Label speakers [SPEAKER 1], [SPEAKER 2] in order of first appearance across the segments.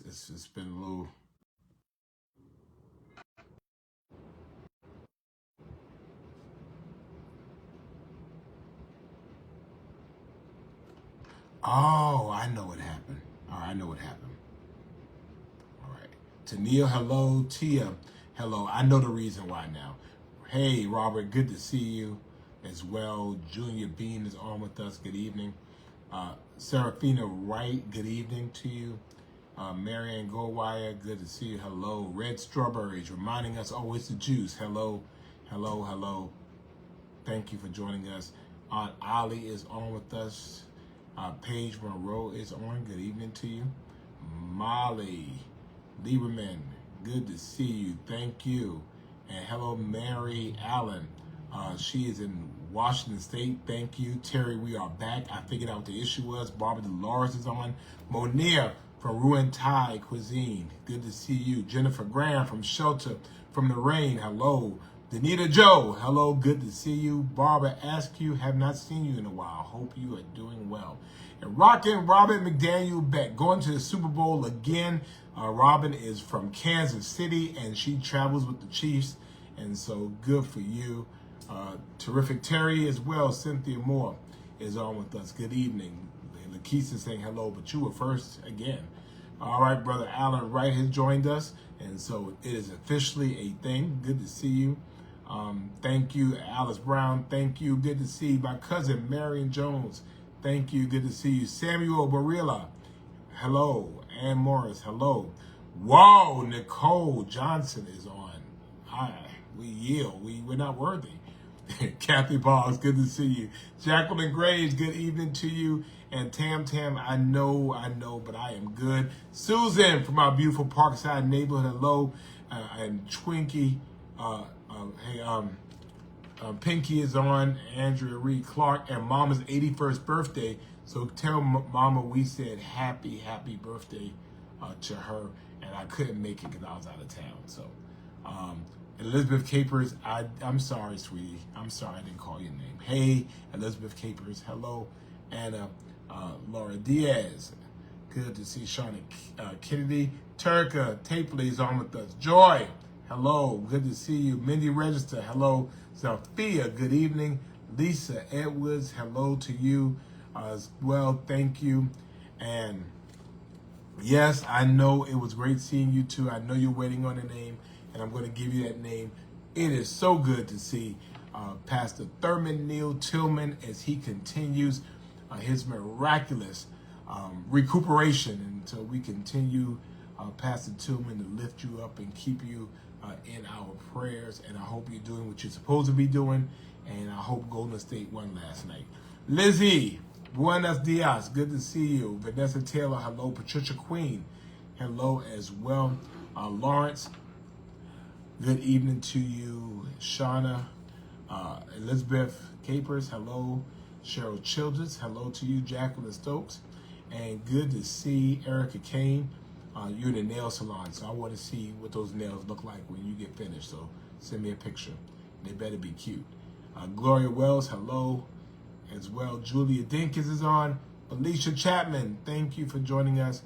[SPEAKER 1] It's been a little. Oh, I know what happened. All right, I know what happened. All right. Tania, hello. Tia, hello. I know the reason why now. Hey, Robert, good to see you as well. Junior Bean is on with us. Good evening. Serafina Wright, good evening to you. Marianne Goldwire, good to see you. Hello. Red Strawberries, reminding us always the juice. Hello, hello, hello. Thank you for joining us. Aunt Ali is on with us. Paige Monroe is on. Good evening to you. Molly Lieberman, good to see you. Thank you. And hello, Mary Allen. She is in Washington State. Thank you. Terry, we are back. I figured out what the issue was. Barbara Dolores is on. Monier from Ruin Thai Cuisine. Good to see you. Jennifer Graham from Shelter from the Rain. Hello. Danita Joe, hello, good to see you. Barbara Askew, have not seen you in a while. Hope you are doing well. And Rockin' Robin McDaniel Beck, going to the Super Bowl again. Robin is from Kansas City, and she travels with the Chiefs, and so good for you. Terrific Terry as well. Cynthia Moore is on with us. Good evening. Lakeisha saying hello, but you were first again. All right, Brother Alan Wright has joined us, and so it is officially a thing. Good to see you. Thank you, Alice Brown. Thank you. Good to see you. My cousin, Marion Jones. Thank you. Good to see you. Samuel Barilla. Hello. Ann Morris. Hello. Whoa, Nicole Johnson is on. We yield. We're not worthy. Kathy Boggs, good to see you. Jacqueline Graves, good evening to you. And Tam, I know, but I am good. Susan from our beautiful Parkside neighborhood, hello. And Twinkie, Pinky is on. Andrea Reed Clark, and Mama's 81st birthday. So tell Mama we said happy birthday to her. And I couldn't make it because I was out of town. So, Elizabeth Capers, I'm sorry, sweetie. I'm sorry I didn't call your name. Hey, Elizabeth Capers, hello. Anna Laura Diaz, good to see Shauna Kennedy. Turka Tapley is on with us. Joy, hello, good to see you. Mindy Register, hello. Sophia, good evening. Lisa Edwards, hello to you as well. Thank you. And yes, I know it was great seeing you too. I know you're waiting on a name, and I'm going to give you that name. It is so good to see Pastor Thurman Neal Tillman as he continues his miraculous recuperation. And so we continue, Pastor Tillman, to lift you up and keep you in our prayers. And I hope you're doing what you're supposed to be doing. And I hope Golden State won last night. Lizzie, buenos dias. Good to see you. Vanessa Taylor, hello. Patricia Queen, hello as well. Lawrence, good evening to you. Shauna, Elizabeth Capers, hello. Cheryl Childress, hello to you. Jacqueline Stokes, and good to see Erica Kane. You're in the nail salon, so I want to see what those nails look like when you get finished. So send me a picture. They better be cute. Gloria Wells, hello as well. Julia Dinkins is on. Felicia Chapman, thank you for joining us.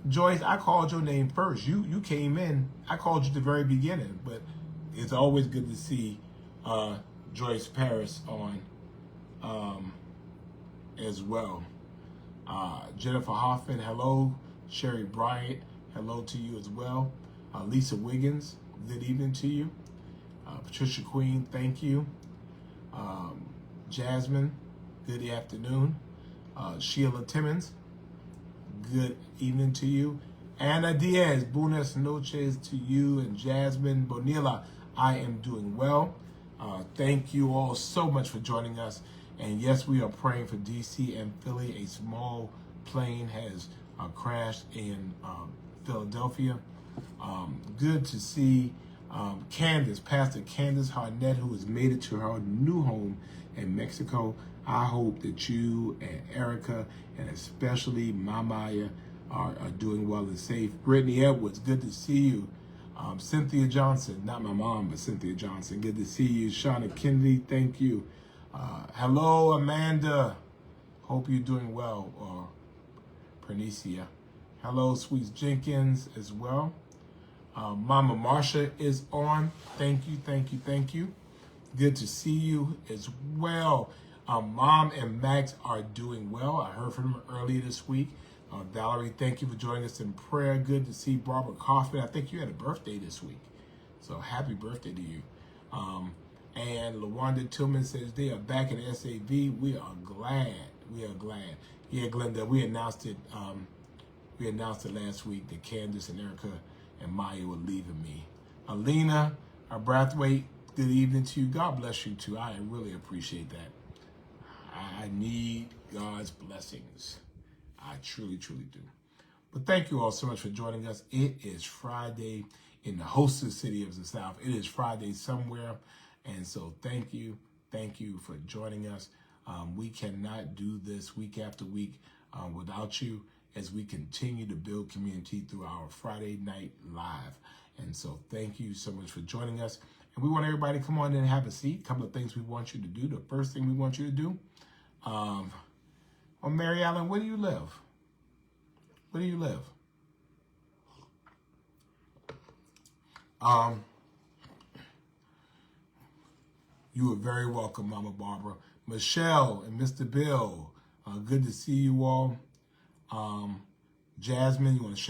[SPEAKER 1] Joyce, I called your name first. You came in. I called you at the very beginning, but it's always good to see Joyce Paris on as well. Jennifer Hoffman, hello. Sherry Bryant, hello to you as well. Lisa Wiggins, good evening to you. Patricia Queen, thank you. Jasmine, good afternoon. Sheila Timmons, good evening to you. Anna Diaz, buenas noches to you. And Jasmine Bonilla, I am doing well. Thank you all so much for joining us. And yes, we are praying for DC and Philly. A small plane has crashed in Philadelphia. Good to see Candace, Pastor Candace Harnett, who has made it to her new home in Mexico. I hope that you and Erica, and especially Mamaya, are doing well and safe. Brittany Edwards, good to see you. Cynthia Johnson, not my mom, but Cynthia Johnson, good to see you. Shauna Kennedy, thank you. Hello, Amanda. Hope you're doing well. Pernicia. Hello, Sweet Jenkins as well. Mama Marsha is on. Thank you, thank you, thank you. Good to see you as well. Mom and Max are doing well. I heard from them earlier this week. Valerie, thank you for joining us in prayer. Good to see Barbara Kaufman. I think you had a birthday this week. So happy birthday to you. And LaWanda Tillman says they are back at SAV. We are glad. We are glad. Yeah, Glenda, we announced it. We announced it last week that Candace and Erica and Maya were leaving me. Alina Brathwaite, good evening to you. God bless you too. I really appreciate that. I need God's blessings. I truly, truly do. But thank you all so much for joining us. It is Friday in the hostess city of the South. It is Friday somewhere. And so thank you for joining us. We cannot do this week after week without you as we continue to build community through our Friday Night Live. And so thank you so much for joining us. And we want everybody to come on in and have a seat. A couple of things we want you to do. The first thing we want you to do, Mary Ellen, where do you live? Where do you live? You are very welcome, Mama Barbara. Michelle and Mr. Bill, good to see you all. Jasmine, you want to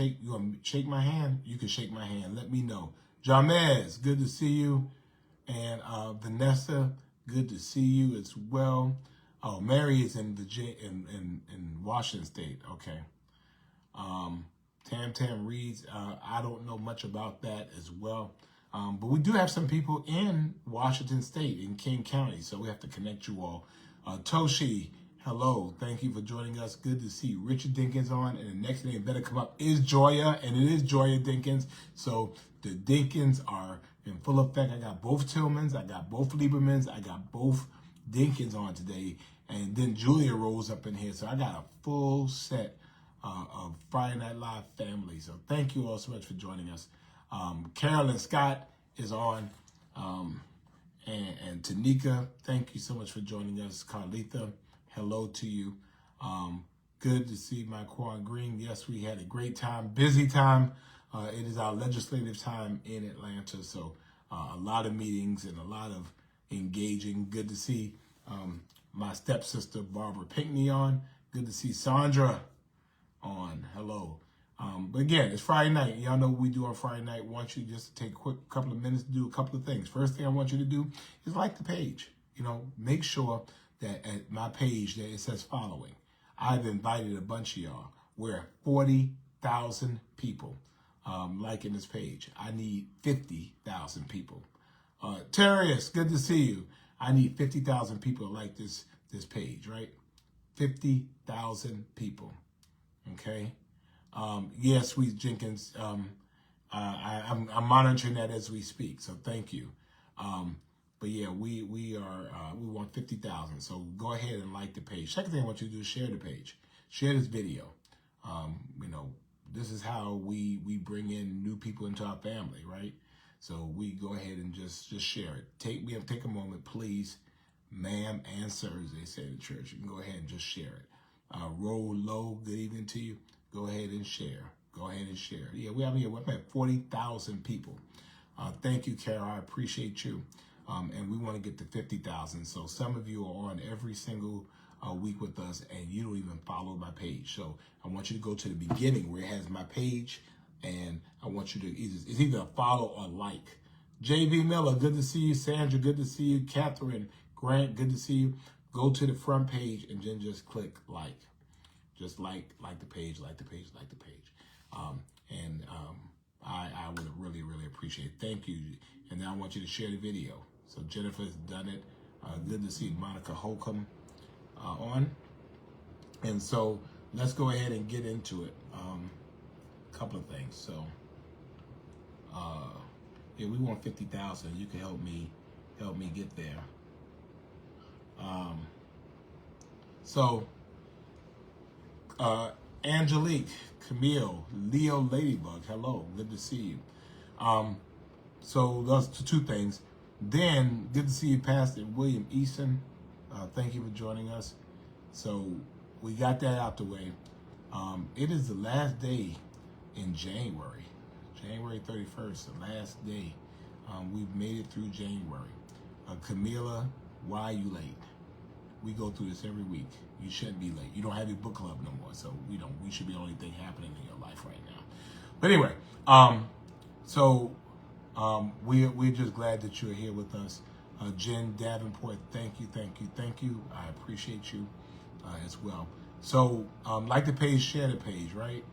[SPEAKER 1] shake my hand? You can shake my hand. Let me know. Jamez, good to see you. And Vanessa, good to see you as well. Oh, Mary is in Washington State. Okay. Tam reads. I don't know much about that as well. But we do have some people in Washington State, in King County, so we have to connect you all. Toshi, hello. Thank you for joining us. Good to see Richard Dinkins on. And the next name better come up is Joya, and it is Joya Dinkins. So the Dinkins are in full effect. I got both Tillmans. I got both Liebermans. I got both Dinkins on today. And then Julia rolls up in here. So I got a full set of Friday Night Live family. So thank you all so much for joining us. Carolyn Scott is on, and Tanika, thank you so much for joining us. Carlitha, hello to you. Good to see my Quan Green. Yes, we had a great time, busy time. It is our legislative time in Atlanta, so a lot of meetings and a lot of engaging. Good to see my stepsister Barbara Pinckney on. Good to see Sandra on. Hello. But again, it's Friday night. Y'all know what we do on Friday night. I want you just to take a quick couple of minutes to do a couple of things. First thing I want you to do is like the page. Make sure that at my page that it says following. I've invited a bunch of y'all. We're 40,000 people liking this page. I need 50,000 people. Terrius, good to see you. I need 50,000 people to like this page, right? 50,000 people. Okay. Yes, Sweet Jenkins. I'm monitoring that as we speak, so thank you. But yeah, we want 50,000. So go ahead and like the page. Second thing I want you to do is share the page. Share this video. This is how we bring in new people into our family, right? So we go ahead and just share it. Take a moment, please, ma'am and sir, as they say in church. You can go ahead and just share it. Roll low. Good evening to you. Go ahead and share. Go ahead and share. Yeah, we're at 40,000 people. Thank you, Kara. I appreciate you. And we want to get to 50,000. So some of you are on every single week with us, and you don't even follow my page. So I want you to go to the beginning where it has my page, and I want you to it's either a follow or like. JV Miller, good to see you. Sandra, good to see you. Catherine Grant, good to see you. Go to the front page and then just click like. Just like the page, like the page. I would really, really appreciate it. Thank you. And now I want you to share the video. So Jennifer's done it. Good to see Monica Holcomb on. And so let's go ahead and get into it. A couple of things. So yeah, we want 50,000. You can help me get there. Angelique, Camille, Leo Ladybug, hello, good to see you. So those two things. Then, good to see you, Pastor William Easton. Thank you for joining us. So we got that out the way. It is the last day in January, January 31st, the last day. We've made it through January. Camila, why are you late? We go through this every week. You shouldn't be late. You don't have your book club no more, so we should be the only thing happening in your life right now. But anyway, we're just glad that you're here with us. Jen Davenport, thank you. I appreciate you as well. So like the page, share the page, right?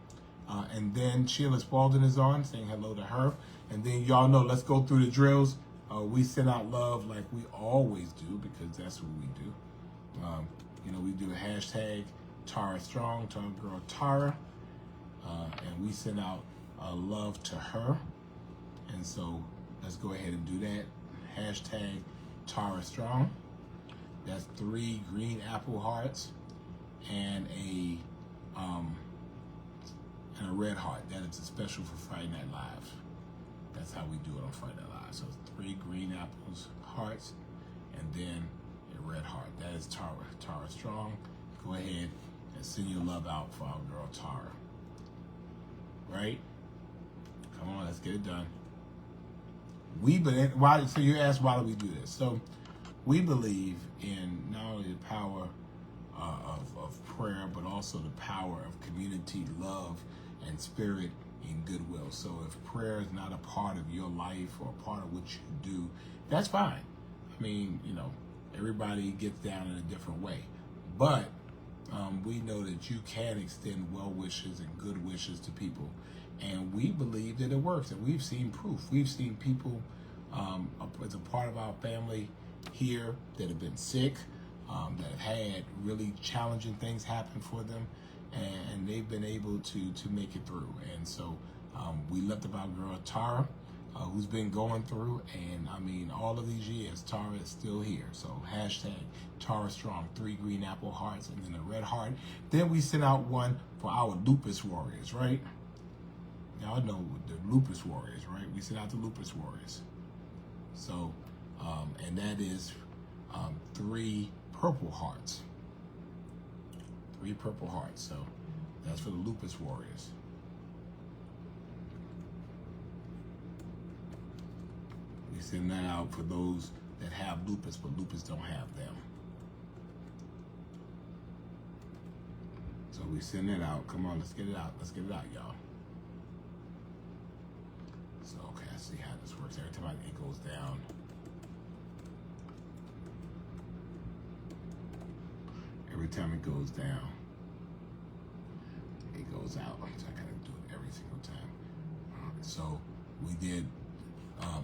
[SPEAKER 1] And then Sheila Spalding is on, saying hello to her. And then y'all know, let's go through the drills. We send out love like we always do, because that's what we do. We do a hashtag Tara Strong, Tara Girl Tara, and we send out love to her. And so let's go ahead and do that. Hashtag Tara Strong. That's 3 green apple hearts and a red heart. That is a special for Friday Night Live. That's how we do it on Friday Night Live. So it's 3 green apples, hearts, and then a red heart. That is Tara Strong. Go ahead and send your love out for our girl Tara. Right? Come on, let's get it done. So you asked, why do we do this? So we believe in not only the power of prayer, but also the power of community, love, and spirit and goodwill. So if prayer is not a part of your life or a part of what you do, that's fine. I mean, everybody gets down in a different way. But we know that you can extend well wishes and good wishes to people. And we believe that it works. And we've seen proof. We've seen people as a part of our family here that have been sick, that have had really challenging things happen for them, and they've been able to make it through. And so we left up our girl Tara, who's been going through, and I mean, all of these years, Tara is still here. So hashtag Tara Strong, 3 green apple hearts, and then a red heart. Then we sent out one for our lupus warriors, right? Y'all know the lupus warriors, right? We sent out the lupus warriors. So, and that is 3 purple hearts. 3 purple hearts. So that's for the lupus warriors. We send that out for those that have lupus, but lupus don't have them. So we send that out. Come on, let's get it out. Let's get it out, y'all. So, okay, I see how this works. Every time it goes down. Every time it goes down, it goes out. So I gotta do it every single time. So we did,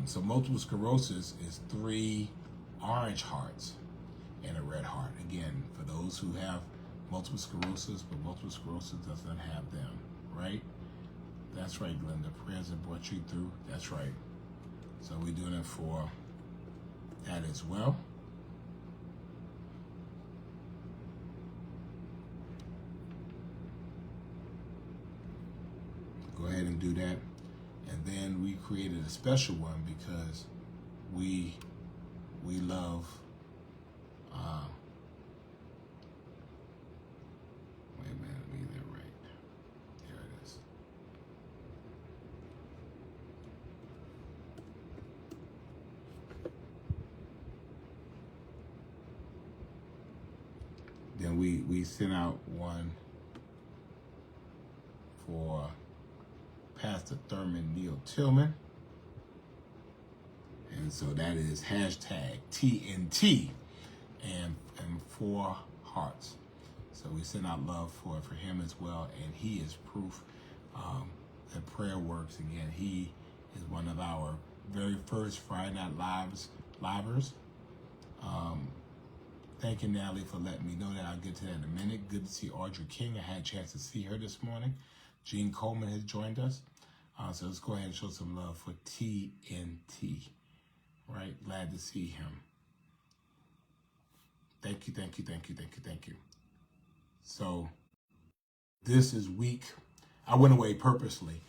[SPEAKER 1] so multiple sclerosis is 3 orange hearts and a red heart. Again, for those who have multiple sclerosis, but multiple sclerosis doesn't have them, right? That's right, Glenda. Prayers have brought you through. That's right. So we're doing it for that as well. Go ahead and do that. And then we created a special one because we love wait a minute, let me get that right. There it is. Then we sent out one for Pastor Thurman Neal Tillman. And so that is hashtag TNT and 4 hearts. So we send out love for him as well. And he is proof that prayer works. Again, he is one of our very first Friday Night Livers. Thank you, Natalie, for letting me know that. I'll get to that in a minute. Good to see Audrey King. I had a chance to see her this morning. Gene Coleman has joined us. So let's go ahead and show some love for TNT. Right? Glad to see him. Thank you. So this is I went away purposely.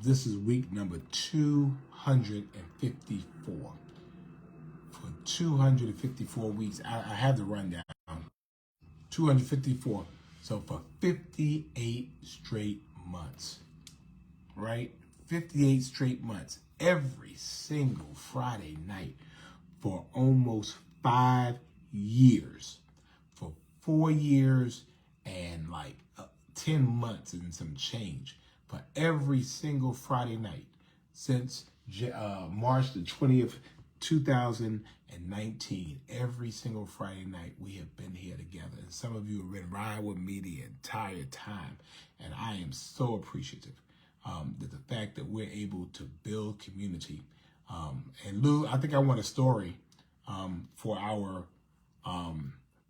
[SPEAKER 1] This is week number 254. For 254 weeks, I had to run down. 254 So for 58 straight months, right? 58 straight months, every single Friday night for almost 5 years, for 4 years and like 10 months and some change, for every single Friday night since March the 20th, 2019. Every single Friday night we have been here together. And some of you have been riding with me the entire time. And I am so appreciative that the fact that we're able to build community. And Lou, I think I want a story for our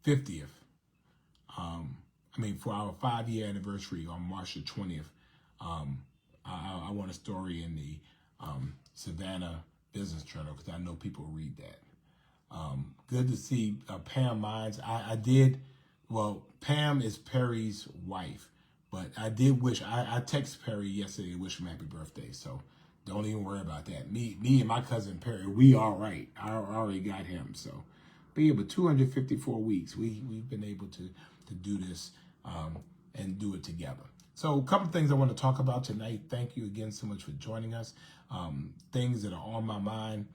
[SPEAKER 1] 50th. For our 5-year anniversary on March the 20th. I want a story in the Savannah Business Journal because I know people read that. Good to see Pam Mines. I did, well, Pam is Perry's wife, but I did wish, I texted Perry yesterday to wish him happy birthday, so don't even worry about that. Me and my cousin Perry, we all right. I already got him, so. But yeah, but 254 weeks, we've been able to do this and do it together. So a couple things I want to talk about tonight. Thank you again so much for joining us. Things that are on my mind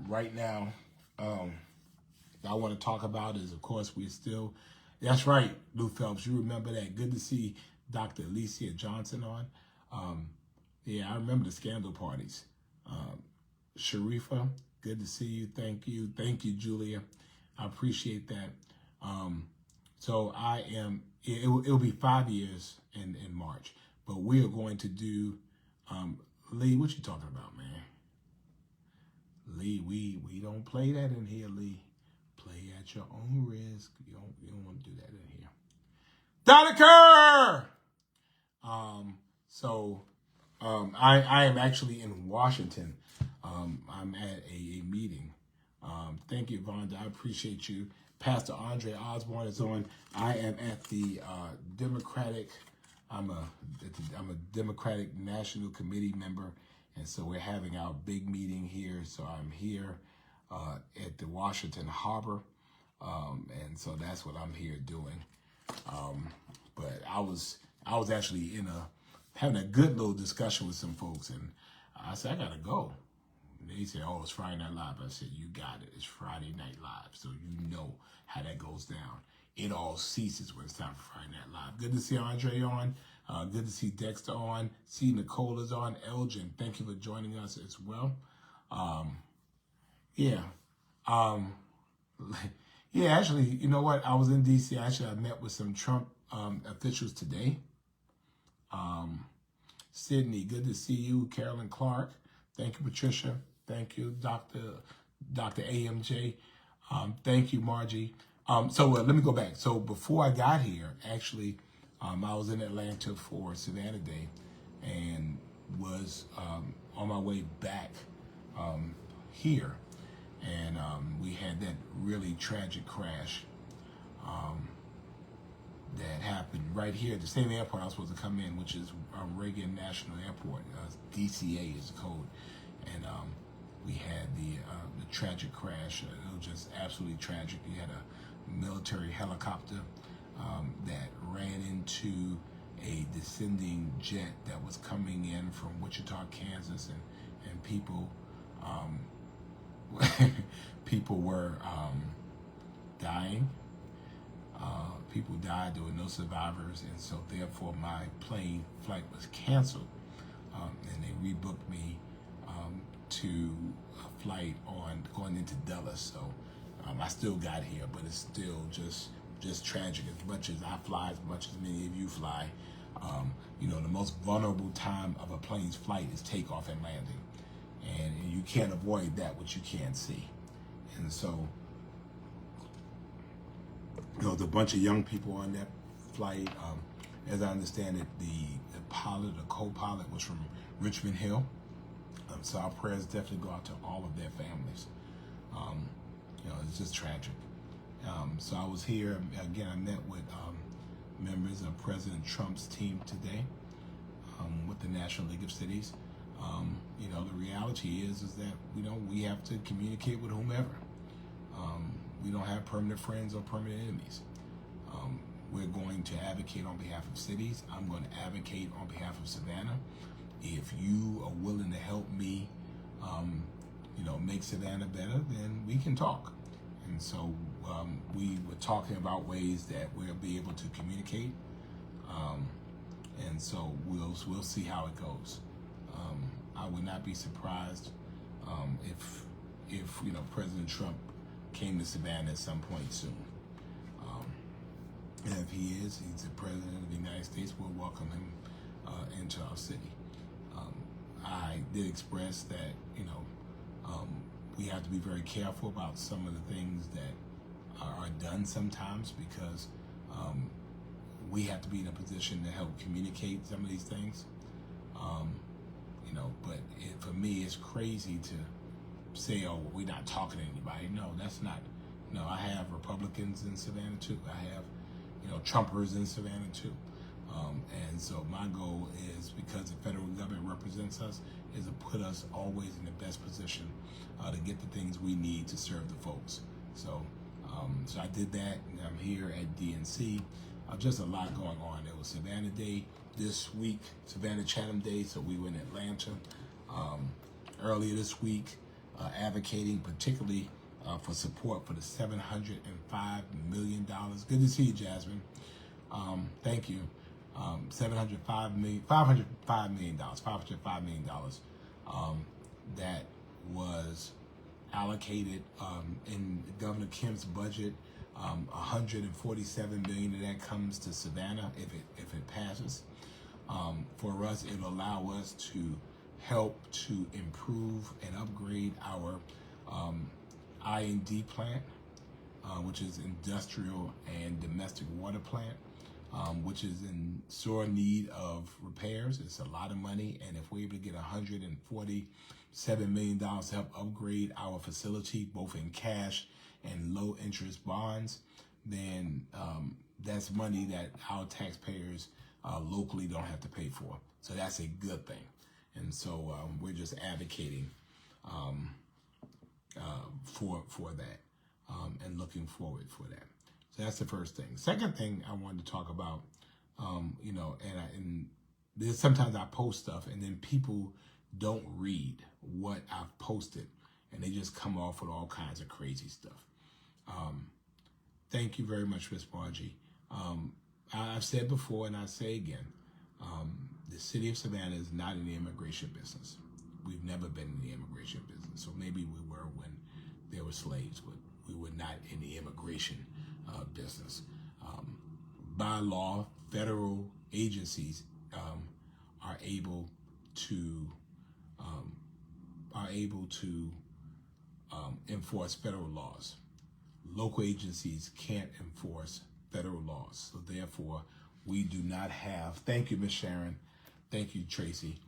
[SPEAKER 1] right now I want to talk about is, of course, we're still, that's right, Lou Phelps, you remember that. Good to see Dr. Alicia Johnson on. Yeah, I remember the scandal parties. Sharifa, good to see you. Thank you. Thank you, Julia. I appreciate that. So I am, it'll be 5 years in March, but we are going to do, Lee, what you talking about, man? Lee, we don't play that in here, Lee. Play at your own risk. You don't want to do that in here. Donna Kerr! I am actually in Washington. I'm at a meeting. Thank you, Vonda. I appreciate you. Pastor Andre Osborne is on. I am at the Democratic. I'm a Democratic National Committee member, and so we're having our big meeting here. So I'm here at the Washington Harbor, and so that's what I'm here doing. But I was actually having a good little discussion with some folks, and I said, I gotta go. And they said, oh, it's Friday Night Live. I said, you got it. It's Friday Night Live, so you know how that goes down. It all ceases when it's time for Friday Night Live. Good to see Andre on. Good to see Dexter on. See Nicola's on. Elgin, thank you for joining us as well. Yeah, actually, you know what? I was in D.C. Actually, I met with some Trump officials today. Sydney, good to see you. Carolyn Clark, thank you, Patricia. Thank you, Dr. AMJ. Thank you, Margie. So let me go back. So before I got here, actually, I was in Atlanta for Savannah Day and was on my way back here. And we had that really tragic crash that happened right here at the same airport I was supposed to come in, which is Reagan National Airport. DCA is the code. And we had the tragic crash. It was just absolutely tragic. You had a military helicopter that ran into a descending jet that was coming in from Wichita, Kansas, and people people were dying. People died. There were no survivors, and so therefore my plane flight was canceled, and they rebooked me to a flight going into Dallas. So I still got here, but it's still just tragic. As much as I fly, as much as many of you fly, the most vulnerable time of a plane's flight is takeoff and landing, and you can't avoid that which you can't see. And so, there's a bunch of young people on that flight. As I understand it, the pilot, the co-pilot, was from Richmond Hill. So our prayers definitely go out to all of their families. It's just tragic. So I was here again. I met with members of President Trump's team today with the National League of Cities. The reality is that we have to communicate with whomever. We don't have permanent friends or permanent enemies. We're going to advocate on behalf of cities. I'm going to advocate on behalf of Savannah. If you are willing to help me, make Savannah better, then we can talk. And so we were talking about ways that we'll be able to communicate. And so we'll see how it goes. I would not be surprised if President Trump came to Savannah at some point soon. And if he's the president of the United States, we'll welcome him into our city. I did express that we have to be very careful about some of the things that are done sometimes, because we have to be in a position to help communicate some of these things. But for me, it's crazy to say, oh, well, we're not talking to anybody. No, that's not. No, I have Republicans in Savannah too. I have, Trumpers in Savannah too. And so my goal is, because the federal government represents us, is to put us always in the best position to get the things we need to serve the folks. So I did that, and I'm here at DNC. Just a lot going on. There was Savannah Day this week, Savannah Chatham Day, so we were in Atlanta earlier this week, advocating particularly for support for the $705 million. Good to see you, Jasmine. Thank you. $505 million that was allocated in Governor Kemp's budget. 147 million of that comes to Savannah if it passes. For us, it'll allow us to help to improve and upgrade our I&D plant, which is industrial and domestic water plant, which is in sore need of repairs. It's a lot of money, and if we're able to get $147 million to help upgrade our facility, both in cash and low interest bonds, then that's money that our taxpayers locally don't have to pay for. So that's a good thing. And so we're just advocating for that and looking forward for that. So that's the first thing. Second thing I wanted to talk about, and there's sometimes I post stuff and then people don't read what I've posted and they just come off with all kinds of crazy stuff. Thank you very much, Miss Margie. I've said before and I say again, the city of Savannah is not in the immigration business. We've never been in the immigration business. So maybe we were when there were slaves, but we were not in the immigration business. By law, federal agencies are able to enforce federal laws. Local agencies can't enforce federal laws. So therefore, we do not have, thank you, Ms. Sharon, thank you, Tracy.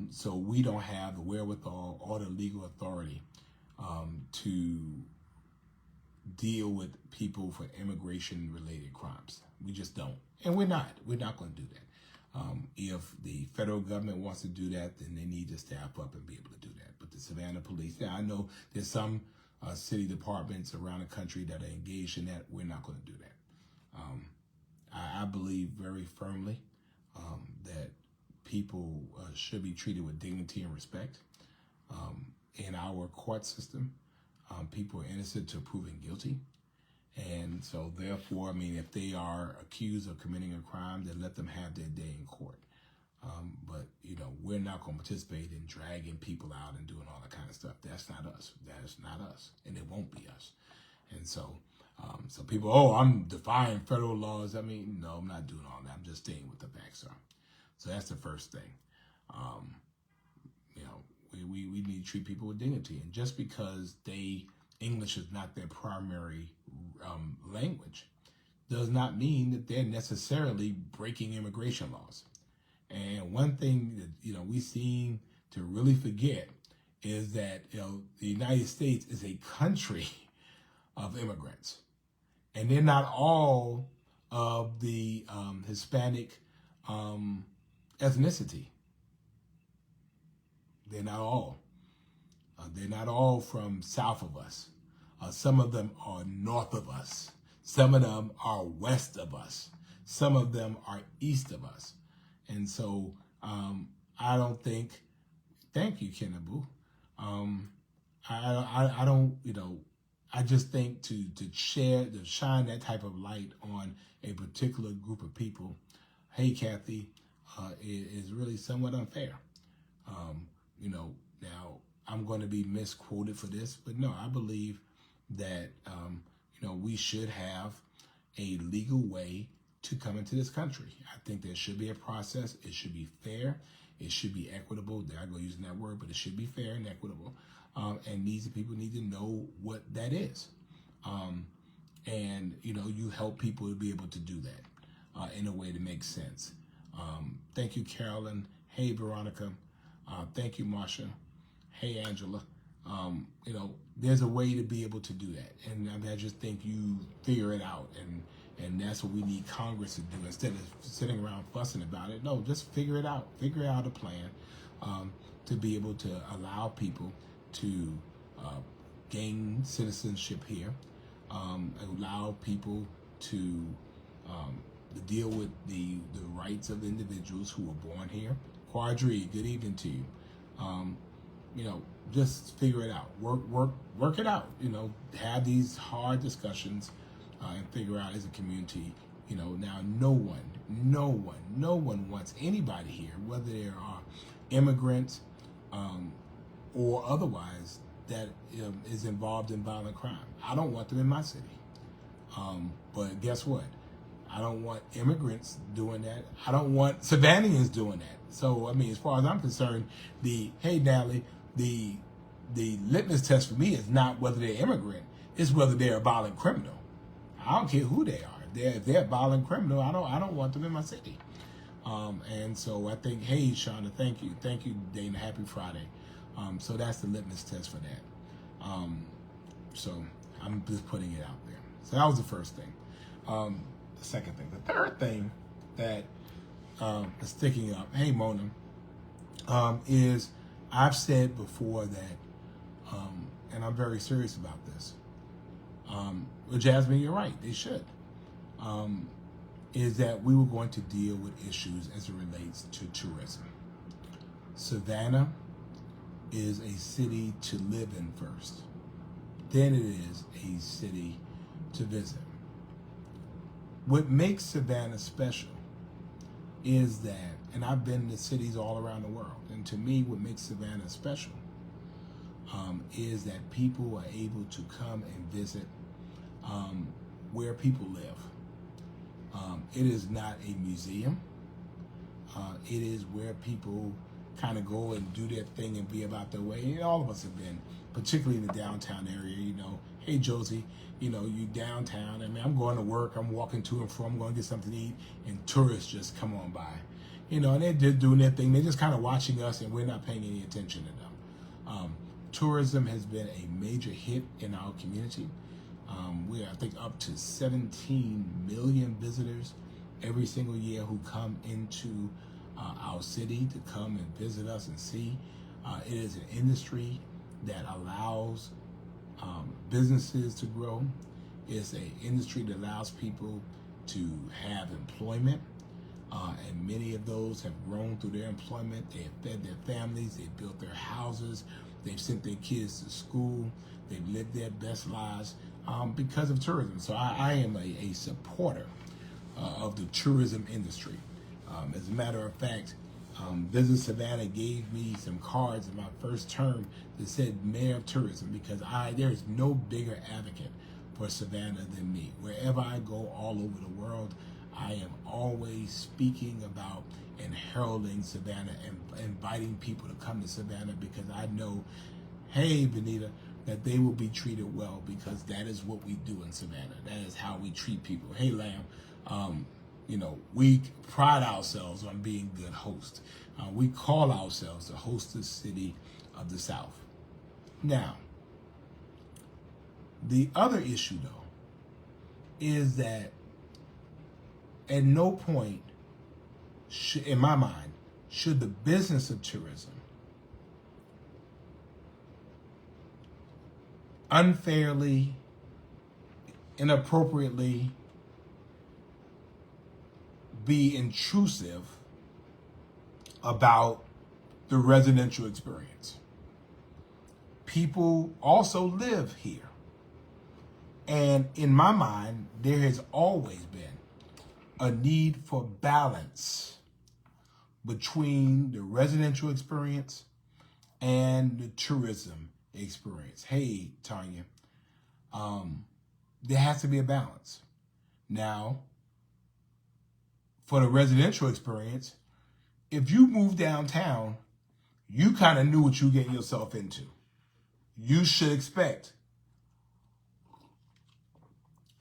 [SPEAKER 1] So we don't have the wherewithal or the legal authority to deal with people for immigration-related crimes. We just don't. And we're not going to do that. If the federal government wants to do that, then they need to staff up and be able to do that. But the Savannah police, I know there's some city departments around the country that are engaged in that. We're not going to do that. I believe very firmly that people should be treated with dignity and respect. In our court system, people are innocent to proven guilty. And so therefore, if they are accused of committing a crime, then let them have their day in court. But, we're not going to participate in dragging people out and doing all that kind of stuff. That's not us. That's not us. And it won't be us. And so, people, I'm defying federal laws. No, I'm not doing all that. I'm just staying with the facts are. So that's the first thing. We need to treat people with dignity. And just because English is not their primary language does not mean that they're necessarily breaking immigration laws. And one thing that, we seem to really forget is that, the United States is a country of immigrants. And they're not all of the Hispanic ethnicity. They're not all. They're not all from south of us. Some of them are north of us. Some of them are west of us. Some of them are east of us. And so I don't think, thank you, Kenabu. I don't, I just think to shine that type of light on a particular group of people, hey, Kathy, is really somewhat unfair. Now I'm going to be misquoted for this, but no, I believe that, we should have a legal way to come into this country. I think there should be a process. It should be fair. It should be equitable. There I go using that word, but it should be fair and equitable. And these people need to know what that is. And you help people to be able to do that in a way that makes sense. Thank you, Carolyn. Hey, Veronica. Thank you, Marsha. Hey, Angela. There's a way to be able to do that. And I just think you figure it out. And that's what we need Congress to do instead of sitting around fussing about it. No, just figure it out. Figure out a plan to be able to allow people to gain citizenship here, allow people to deal with the rights of individuals who were born here. Quadri, good evening to you. Just figure it out. Work it out. Have these hard discussions and figure out as a community. Now no one wants anybody here, whether they are immigrants or otherwise, that is involved in violent crime. I don't want them in my city. But guess what? I don't want immigrants doing that. I don't want Savannahans doing that. So, as far as I'm concerned, hey, Natalie, the litmus test for me is not whether they're immigrant, it's whether they're a violent criminal. I don't care who they are. If they're a violent criminal, I don't want them in my city. And so I think, hey, Shauna, thank you, Dana, happy Friday. So that's the litmus test for that. So I'm just putting it out there. So that was the first thing. The second thing, the third thing that is sticking up, hey Mona, is I've said before that, and I'm very serious about this. Well, Jasmine, you're right. They should. Is that we were going to deal with issues as it relates to tourism. Savannah is a city to live in first. Then it is a city to visit. What makes Savannah special is that, and I've been to cities all around the world, and to me what makes Savannah special is that people are able to come and visit where people live. It is not a museum. It is where people kind of go and do their thing and be about their way. And all of us have been, particularly in the downtown area, hey Josie, you downtown. I'm going to work, I'm walking to and from, I'm going to get something to eat, and tourists just come on by. And they're just doing their thing. They're just kind of watching us, and we're not paying any attention to them. Tourism has been a major hit in our community. We're, I think, up to 17 million visitors every single year who come into our city to come and visit us and see. It is an industry that allows businesses to grow. It's an industry that allows people to have employment. And many of those have grown through their employment. They have fed their families. They've built their houses. They've sent their kids to school. They've lived their best lives because of tourism. So I am a supporter of the tourism industry. As a matter of fact, Visit Savannah gave me some cards in my first term that said Mayor of Tourism, because there is no bigger advocate for Savannah than me. Wherever I go all over the world, I am always speaking about and heralding Savannah and inviting people to come to Savannah, because I know, hey, Benita, that they will be treated well, because that is what we do in Savannah. That is how we treat people. Hey, Lamb, we pride ourselves on being good hosts. We call ourselves the hostess city of the South. Now, the other issue, though, is that at no point, in my mind, should the business of tourism unfairly, inappropriately be intrusive about the residential experience. People also live here. And in my mind, there has always been a need for balance between the residential experience and the tourism experience. Hey, Tanya, there has to be a balance. Now, for the residential experience, if you move downtown, you kind of knew what you getting yourself into. You should expect,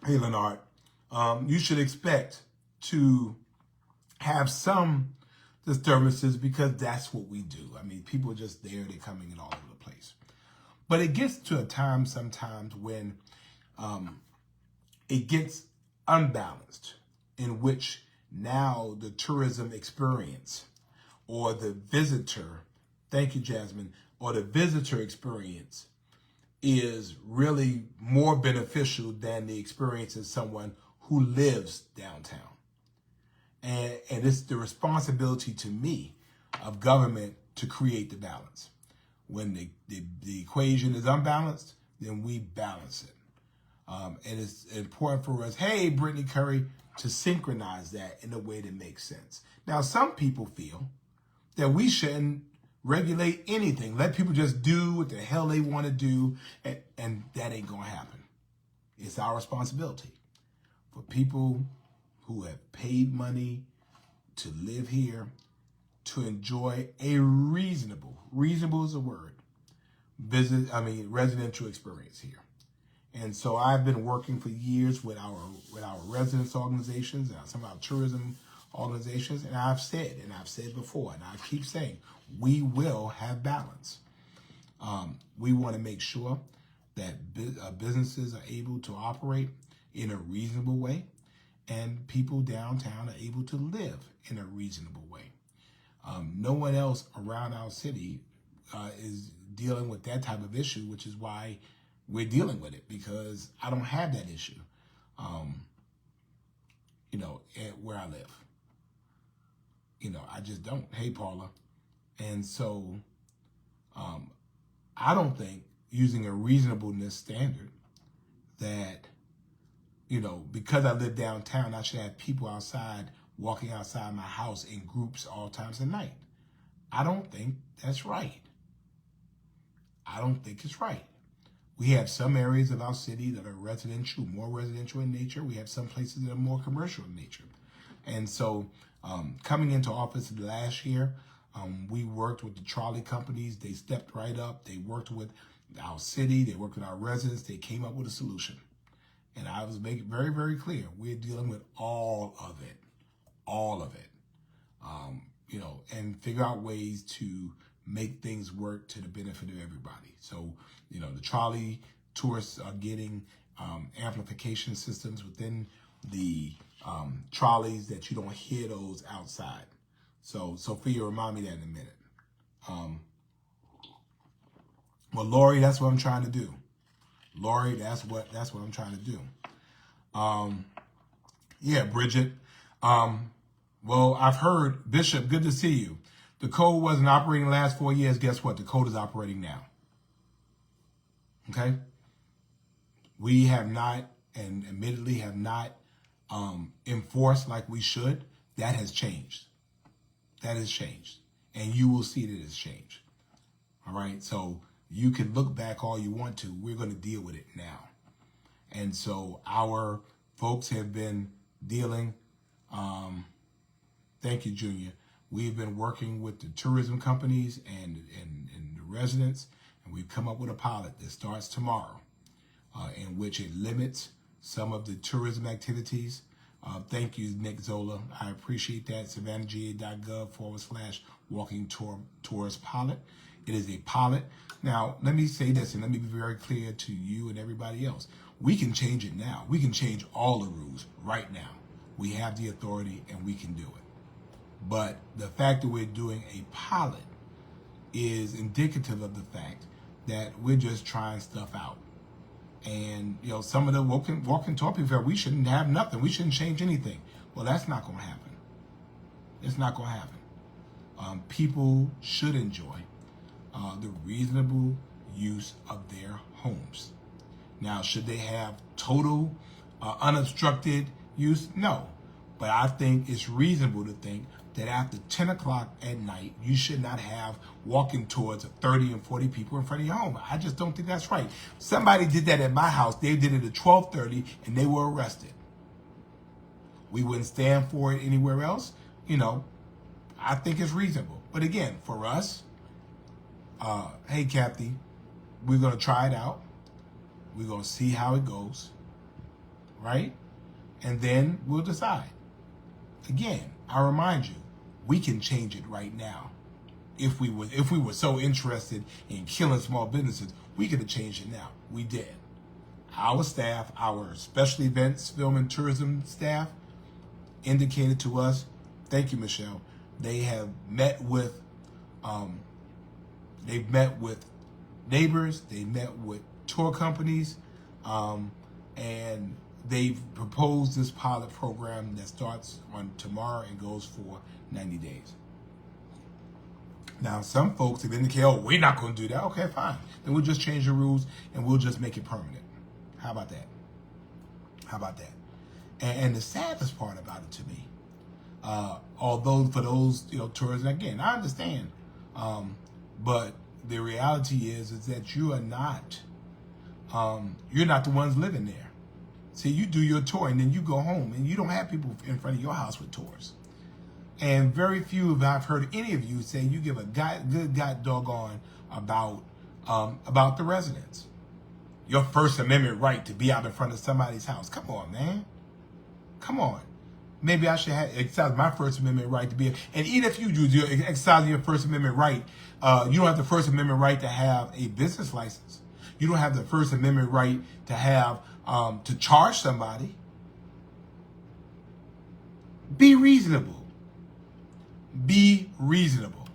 [SPEAKER 1] hey, Leonard, you should expect to have some disturbances because that's what we do. I mean, people are just there, they're coming in all over the place. But it gets to a time sometimes when it gets unbalanced, in which now the tourism experience or the visitor, thank you, Jasmine, or the visitor experience is really more beneficial than the experience of someone who lives downtown. And it's the responsibility to me of government to create the balance. When the equation is unbalanced, then we balance it. And it's important for us, hey, Brittany Curry, to synchronize that in a way that makes sense. Now, some people feel that we shouldn't regulate anything. Let people just do what the hell they want to do, and that ain't going to happen. It's our responsibility for people who have paid money to live here to enjoy a reasonable is a word, residential experience here. And so I've been working for years with our residence organizations and some of our tourism organizations, and I've said before, and I keep saying, we will have balance. We want to make sure that businesses are able to operate in a reasonable way, and people downtown are able to live in a reasonable way. No one else around our city is dealing with that type of issue, which is why we're dealing with it, because I don't have that issue, where I live. I just don't. Hey, Paula. And so I don't think using a reasonableness standard that, because I live downtown, I should have people outside, walking outside my house in groups all times of night. I don't think that's right. I don't think it's right. We have some areas of our city that are residential, more residential in nature. We have some places that are more commercial in nature. And so coming into office last year, we worked with the trolley companies. They stepped right up. They worked with our city. They worked with our residents. They came up with a solution. And I was making very, very clear, we're dealing with all of it, and figure out ways to make things work to the benefit of everybody. So, the trolley tourists are getting amplification systems within the trolleys that you don't hear those outside. So Sophia, remind me that in a minute. Well, Lori, that's what I'm trying to do. Lori, that's what I'm trying to do. Yeah, Bridget. Well, I've heard, Bishop, good to see you. The code wasn't operating the last 4 years. Guess what? The code is operating now. Okay? We have not, and admittedly have not enforced like we should. That has changed. That has changed. And you will see that it's changed. All right? So you can look back all you want to. We're going to deal with it now. And so our folks have been dealing, thank you, Junior. We've been working with the tourism companies and the residents, and we've come up with a pilot that starts tomorrow, in which it limits some of the tourism activities. Thank you, Nick Zola. I appreciate that. SavannahGA.gov/walking tours pilot. It is a pilot. Now, let me say this, and let me be very clear to you and everybody else. We can change it now. We can change all the rules right now. We have the authority, and we can do it. But the fact that we're doing a pilot is indicative of the fact that we're just trying stuff out. And, some of the walking talk people feel we shouldn't have nothing. We shouldn't change anything. Well, that's not going to happen. It's not going to happen. People should enjoy the reasonable use of their homes. Now, should they have total unobstructed use? No. But I think it's reasonable to think that after 10 o'clock at night, you should not have walking towards 30 and 40 people in front of your home. I just don't think that's right. Somebody did that at my house. They did it at 12:30 and they were arrested. We wouldn't stand for it anywhere else. You know, I think it's reasonable. But again, for us, hey, Kathy, we're going to try it out. We're going to see how it goes, right? And then we'll decide. Again, I remind you, we can change it right now. If we were so interested in killing small businesses, we could have changed it now. We did. Our staff, our special events, film and tourism staff, indicated to us, thank you, Michelle, they have met with neighbors, they met with tour companies, and they've proposed this pilot program that starts on tomorrow and goes for 90 days. Now, some folks have indicated, oh, we're not going to do that. Okay, fine. Then we'll just change the rules and we'll just make it permanent. How about that? How about that? And the saddest part about it to me, although for those, tourists, again, I understand, but the reality is that you are not, you're not the ones living there. See, you do your tour and then you go home and you don't have people in front of your house with tours. And very few of I've heard any of you say you give a good doggone about the residents. Your First Amendment right to be out in front of somebody's house. Come on, man. Come on. Maybe I should exercise my First Amendment right to be. And even if you do exercise your First Amendment right, you don't have the First Amendment right to have a business license. You don't have the First Amendment right to have to charge somebody. Be reasonable. Be reasonable.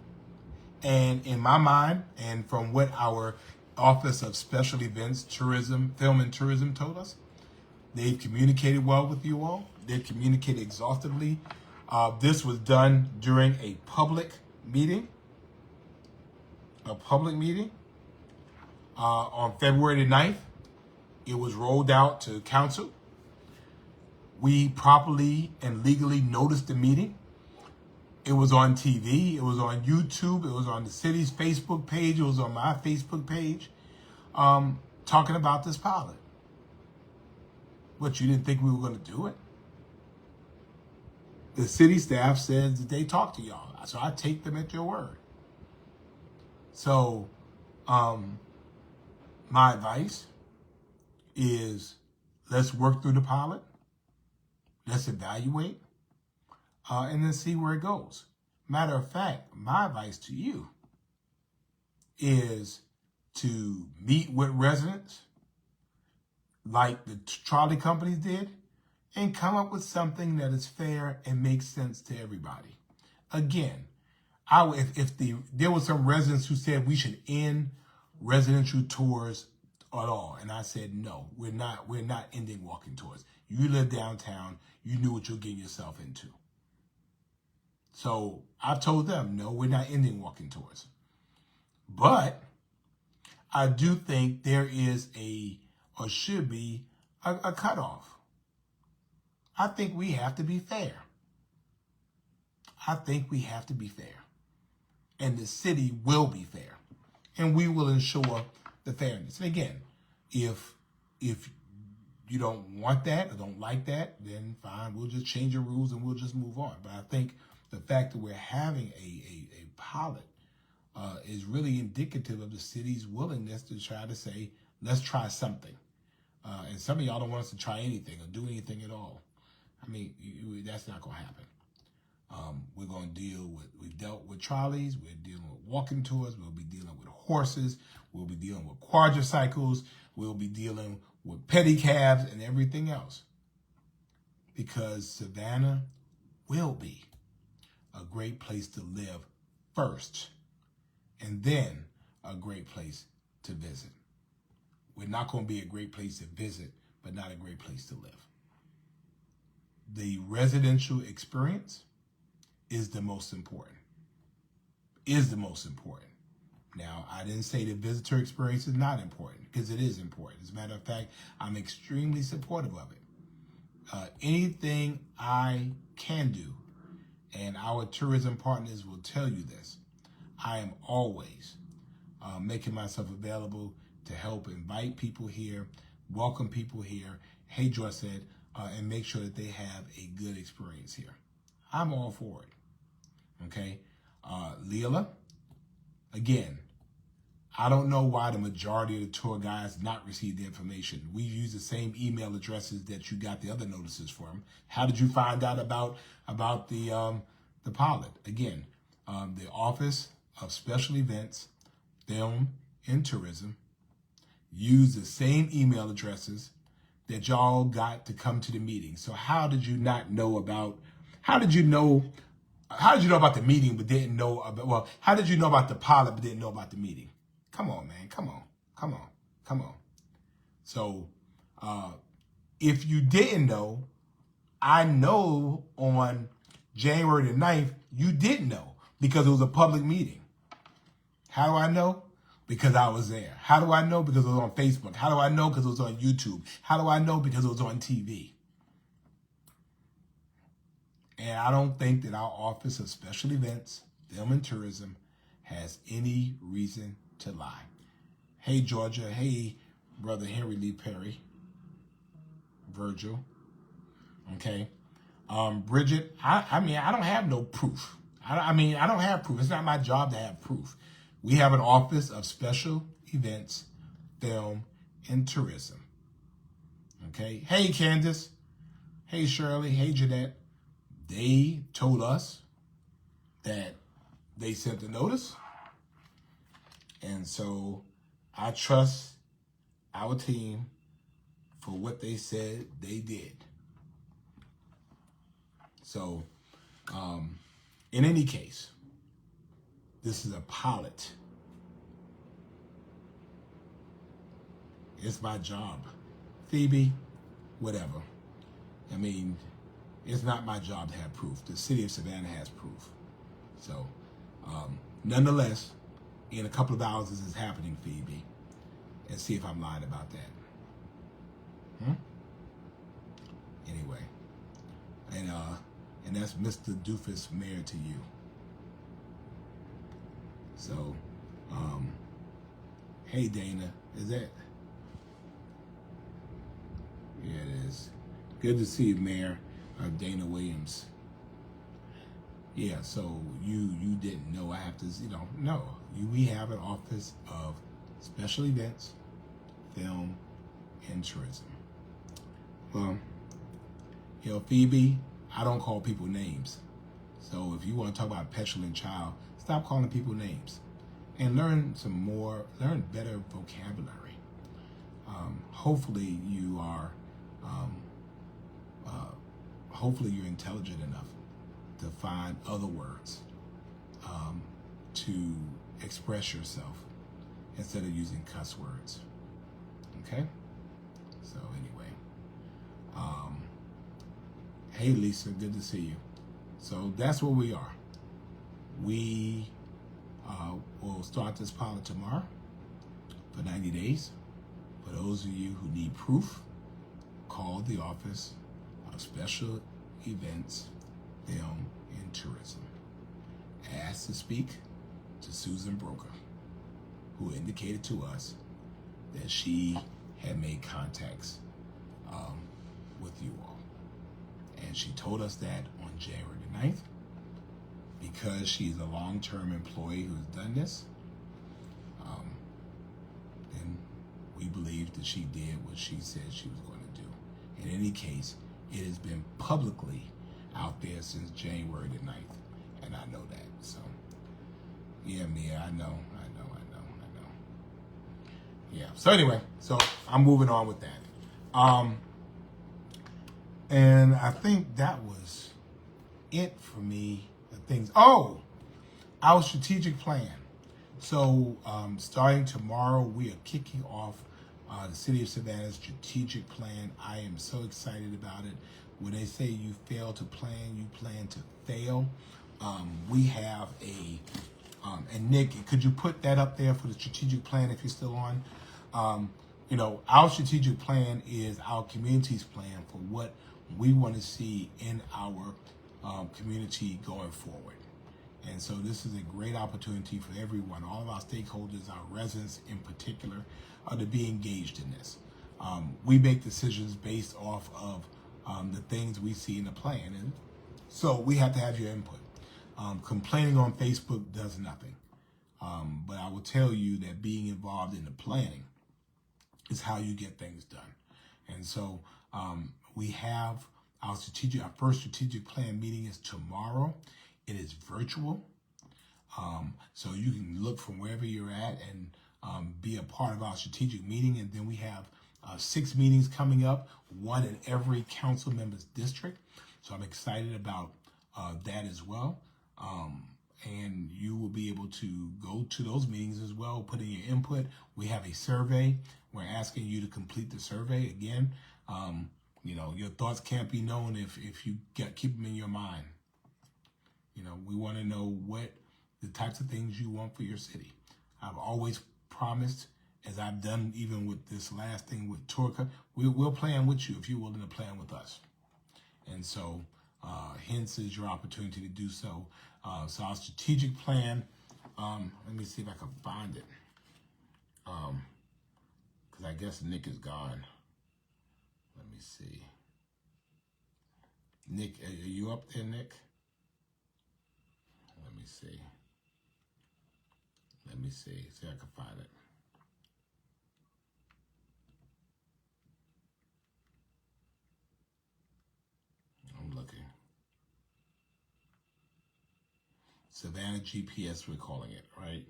[SPEAKER 1] And in my mind, and from what our Office of Special Events, Tourism, Film and Tourism told us, they've communicated well with you all. They've communicated exhaustively. This was done during a public meeting. On February the 9th. It was rolled out to council. We properly and legally noticed the meeting. It was on TV. It was on YouTube. It was on the city's Facebook page. It was on my Facebook page, talking about this pilot. What, you didn't think we were going to do it? The city staff said that they talked to y'all. So I take them at your word. So my advice is let's work through the pilot. Let's evaluate. And then see where it goes. Matter of fact, my advice to you is to meet with residents like the trolley companies did and come up with something that is fair and makes sense to everybody. Again, if there were some residents who said we should end residential tours at all, and I said no, we're not ending walking tours. You live downtown, you knew what you're getting yourself into. So I've told them, no, we're not ending walking tours. But I do think there is or should be a cutoff. I think we have to be fair. And the city will be fair. And we will ensure the fairness. And again, if you don't want that or don't like that, then fine, we'll just change the rules and we'll just move on. But I think the fact that we're having a pilot is really indicative of the city's willingness to try to say, let's try something. And some of y'all don't want us to try anything or do anything at all. I mean, that's not going to happen. We're going to we've dealt with trolleys, we're dealing with walking tours, we'll be dealing with horses, we'll be dealing with quadricycles, we'll be dealing with pedicabs and everything else. Because Savannah will be a great place to live first, and then a great place to visit. We're not going to be a great place to visit, but not a great place to live. The residential experience is the most important. Is the most important. Now, I didn't say the visitor experience is not important, because it is important. As a matter of fact, I'm extremely supportive of it. Anything I can do, and our tourism partners will tell you this, I am always making myself available to help invite people here, welcome people here, hey, Joyce said, and make sure that they have a good experience here. I'm all for it. Okay? Leela, again, I don't know why the majority of the tour guides not receive the information. We use the same email addresses that you got the other notices from. How did you find out about the pilot? Again, the Office of Special Events, Film, and Tourism use the same email addresses that y'all got to come to the meeting. So how did you not know about? How did you know about the meeting but didn't know about? Well, how did you know about the pilot but didn't know about the meeting? Come on, man. Come on. So, if you didn't know, I know on January the 9th, you didn't know because it was a public meeting. How do I know? Because I was there. How do I know? Because it was on Facebook. How do I know? Because it was on YouTube. How do I know? Because it was on TV. And I don't think that our Office of Special Events, Film and Tourism has any reason to lie. Hey, Georgia. Hey, Brother Henry Lee Perry. Virgil. Okay. Bridget, I mean, I don't have no proof. I don't have proof. It's not my job to have proof. We have an Office of Special Events, Film, and Tourism. Okay. Hey, Candace. Hey, Shirley. Hey, Jeanette. They told us that they sent the notice. And so I trust our team for what they said they did. So, in any case, this is a pilot. It's my job. Phoebe, whatever. I mean, it's not my job to have proof. The city of Savannah has proof. So, nonetheless, in a couple of hours this is happening, Phoebe, and see if I'm lying about that. Anyway, and that's Mr. Doofus, mayor to you. So, hey Dana, is that? Yeah, it is. Good to see you, Mayor Dana Williams. Yeah, so you didn't know. I have to, no. We have an Office of Special Events, Film, and Tourism. Well, Phoebe, I don't call people names. So if you want to talk about petulant child, stop calling people names and learn better vocabulary. Hopefully you're intelligent enough to find other words to express yourself instead of using cuss words. Okay? So anyway, hey Lisa, good to see you. So that's where we are. We will start this pilot tomorrow for 90 days. For those of you who need proof, call the Office of Special Events, Film, and Tourism. Ask to speak to Susan Broker, who indicated to us that she had made contacts with you all. And she told us that on January the 9th, because she's a long-term employee who's done this, then we believe that she did what she said she was going to do. In any case, it has been publicly out there since January the 9th, and I know that. So, yeah, Mia, I know. Yeah, so anyway, so I'm moving on with that. And I think that was it for me. Our strategic plan. So starting tomorrow, we are kicking off the City of Savannah's strategic plan. I am so excited about it. When they say you fail to plan, you plan to fail. We have and Nick, could you put that up there for the strategic plan if you're still on? Our strategic plan is our community's plan for what we want to see in our community going forward. And so this is a great opportunity for everyone, all of our stakeholders, our residents in particular, to be engaged in this. We make decisions based off of the things we see in the plan. And so we have to have your input. Complaining on Facebook does nothing. But I will tell you that being involved in the planning is how you get things done. And so we have our first strategic plan meeting is tomorrow. It is virtual. So you can look from wherever you're at and be a part of our strategic meeting. And then we have 6 meetings coming up, 1 in every council member's district. So I'm excited about that as well. And you will be able to go to those meetings as well, put in your input. We have a survey. We're asking you to complete the survey. Again, your thoughts can't be known if you keep them in your mind. We want to know what the types of things you want for your city. I've always promised, as I've done even with this last thing with Turca, we'll plan with you if you're willing to plan with us. And so, hence is your opportunity to do so. So our strategic plan, let me see if I can find it. Because I guess Nick is gone. Let me see. Nick, are you up there, Nick? Let me see. See if I can find it. I'm looking. Savannah GPS, we're calling it, right?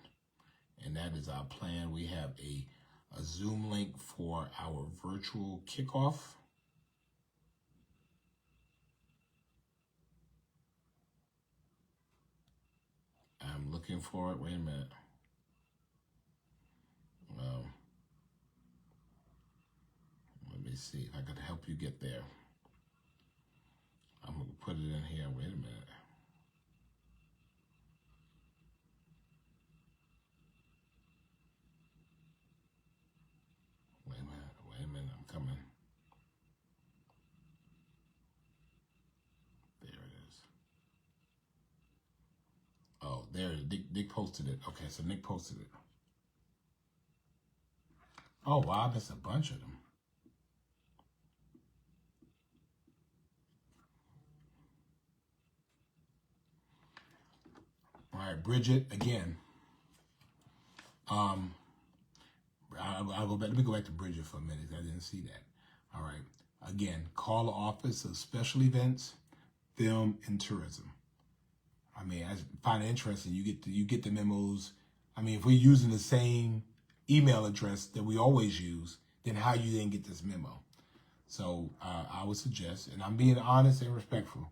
[SPEAKER 1] And that is our plan. We have a Zoom link for our virtual kickoff. I'm looking for it. Wait a minute. Let me see if I could help you get there. I'm going to put it in here. Wait a minute. Wait a minute. I'm coming. There it is. Oh, there it is. Nick posted it. Okay, so Nick posted it. Oh, wow, that's a bunch of them. All right, Bridget, again. I'll go back. Let me go back to Bridget for a minute. I didn't see that. All right. Again, call the Office of Special Events, Film, and Tourism. I mean, I find it interesting. You get the memos. I mean, if we're using the same email address that we always use, then how you didn't get this memo? So I would suggest, and I'm being honest and respectful,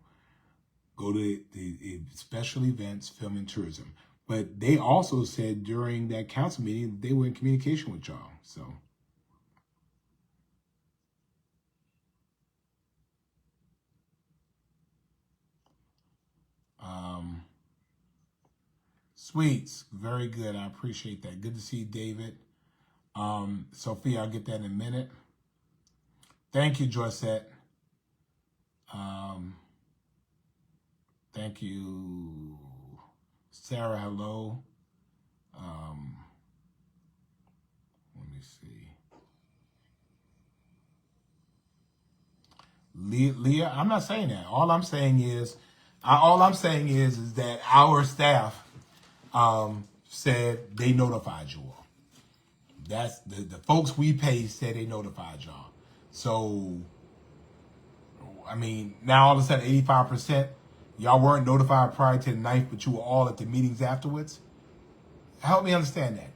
[SPEAKER 1] go to the Special Events, Film, and Tourism. But they also said during that council meeting they were in communication with y'all. So. Sweets, very good. I appreciate that. Good to see you, David. Sophia, I'll get that in a minute. Thank you, Joycette. Thank you, Sarah. Hello. Let me see. Leah, I'm not saying that. All I'm saying is that our staff said they notified you all. That's the folks we pay said they notified y'all. So, I mean, now all of a sudden 85%, y'all weren't notified prior to the 9th, but you were all at the meetings afterwards. Help me understand that.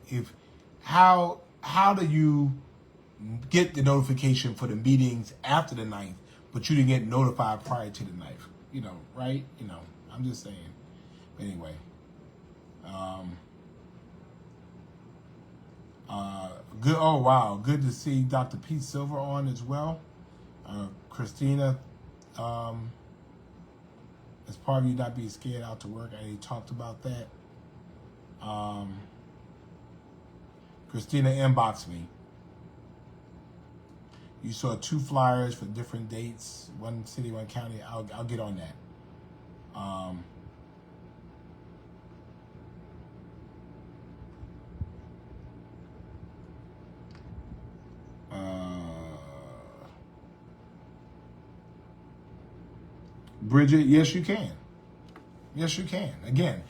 [SPEAKER 1] How do you get the notification for the meetings after the 9th, but you didn't get notified prior to the 9th? Right? I'm just saying. Anyway. Good. Oh, wow. Good to see Dr. Pete Silver on as well. Christina, As part of you not being scared out to work, I already talked about that. Christina inboxed me. You saw 2 flyers for different dates, one city, one county. I'll get on that. Bridget, yes, you can. Yes, you can. Again,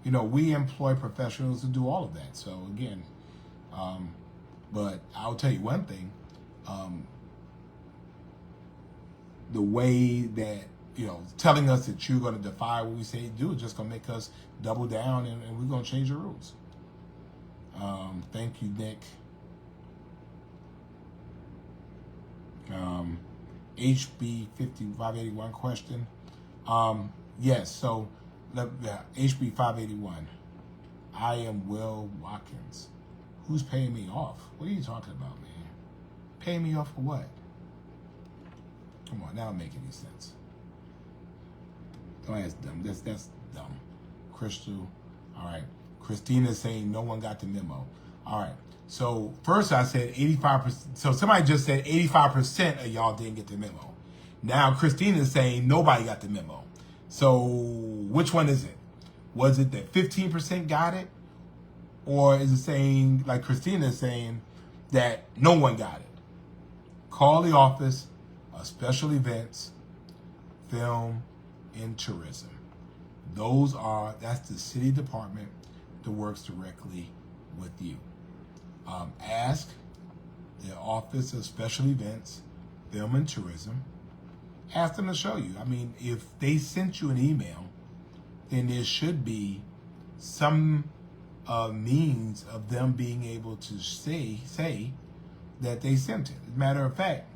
[SPEAKER 1] we employ professionals to do all of that. So again, but I'll tell you one thing. The way that, telling us that you're going to defy what we say do is just going to make us double down, and we're going to change the rules. Thank you, Nick. HB 5581 question. Yes, so HB 581. I am Will Watkins. Who's paying me off? What are you talking about, man? Paying me off for what? Come on, that don't make any sense. Don't ask dumb. That's dumb. Crystal. All right. Christina's saying no one got the memo. All right. So first I said 85%. So somebody just said 85% of y'all didn't get the memo. Now Christina's saying nobody got the memo. So which one is it? Was it that 15% got it? Or is it saying, like Christina's saying, that no one got it? Call the office of special events, film, and tourism. That's the city department that works directly with you. Ask the Office of Special Events, Film and Tourism. Ask them to show you. I mean, if they sent you an email, then there should be some means of them being able to say that they sent it. As a matter of fact,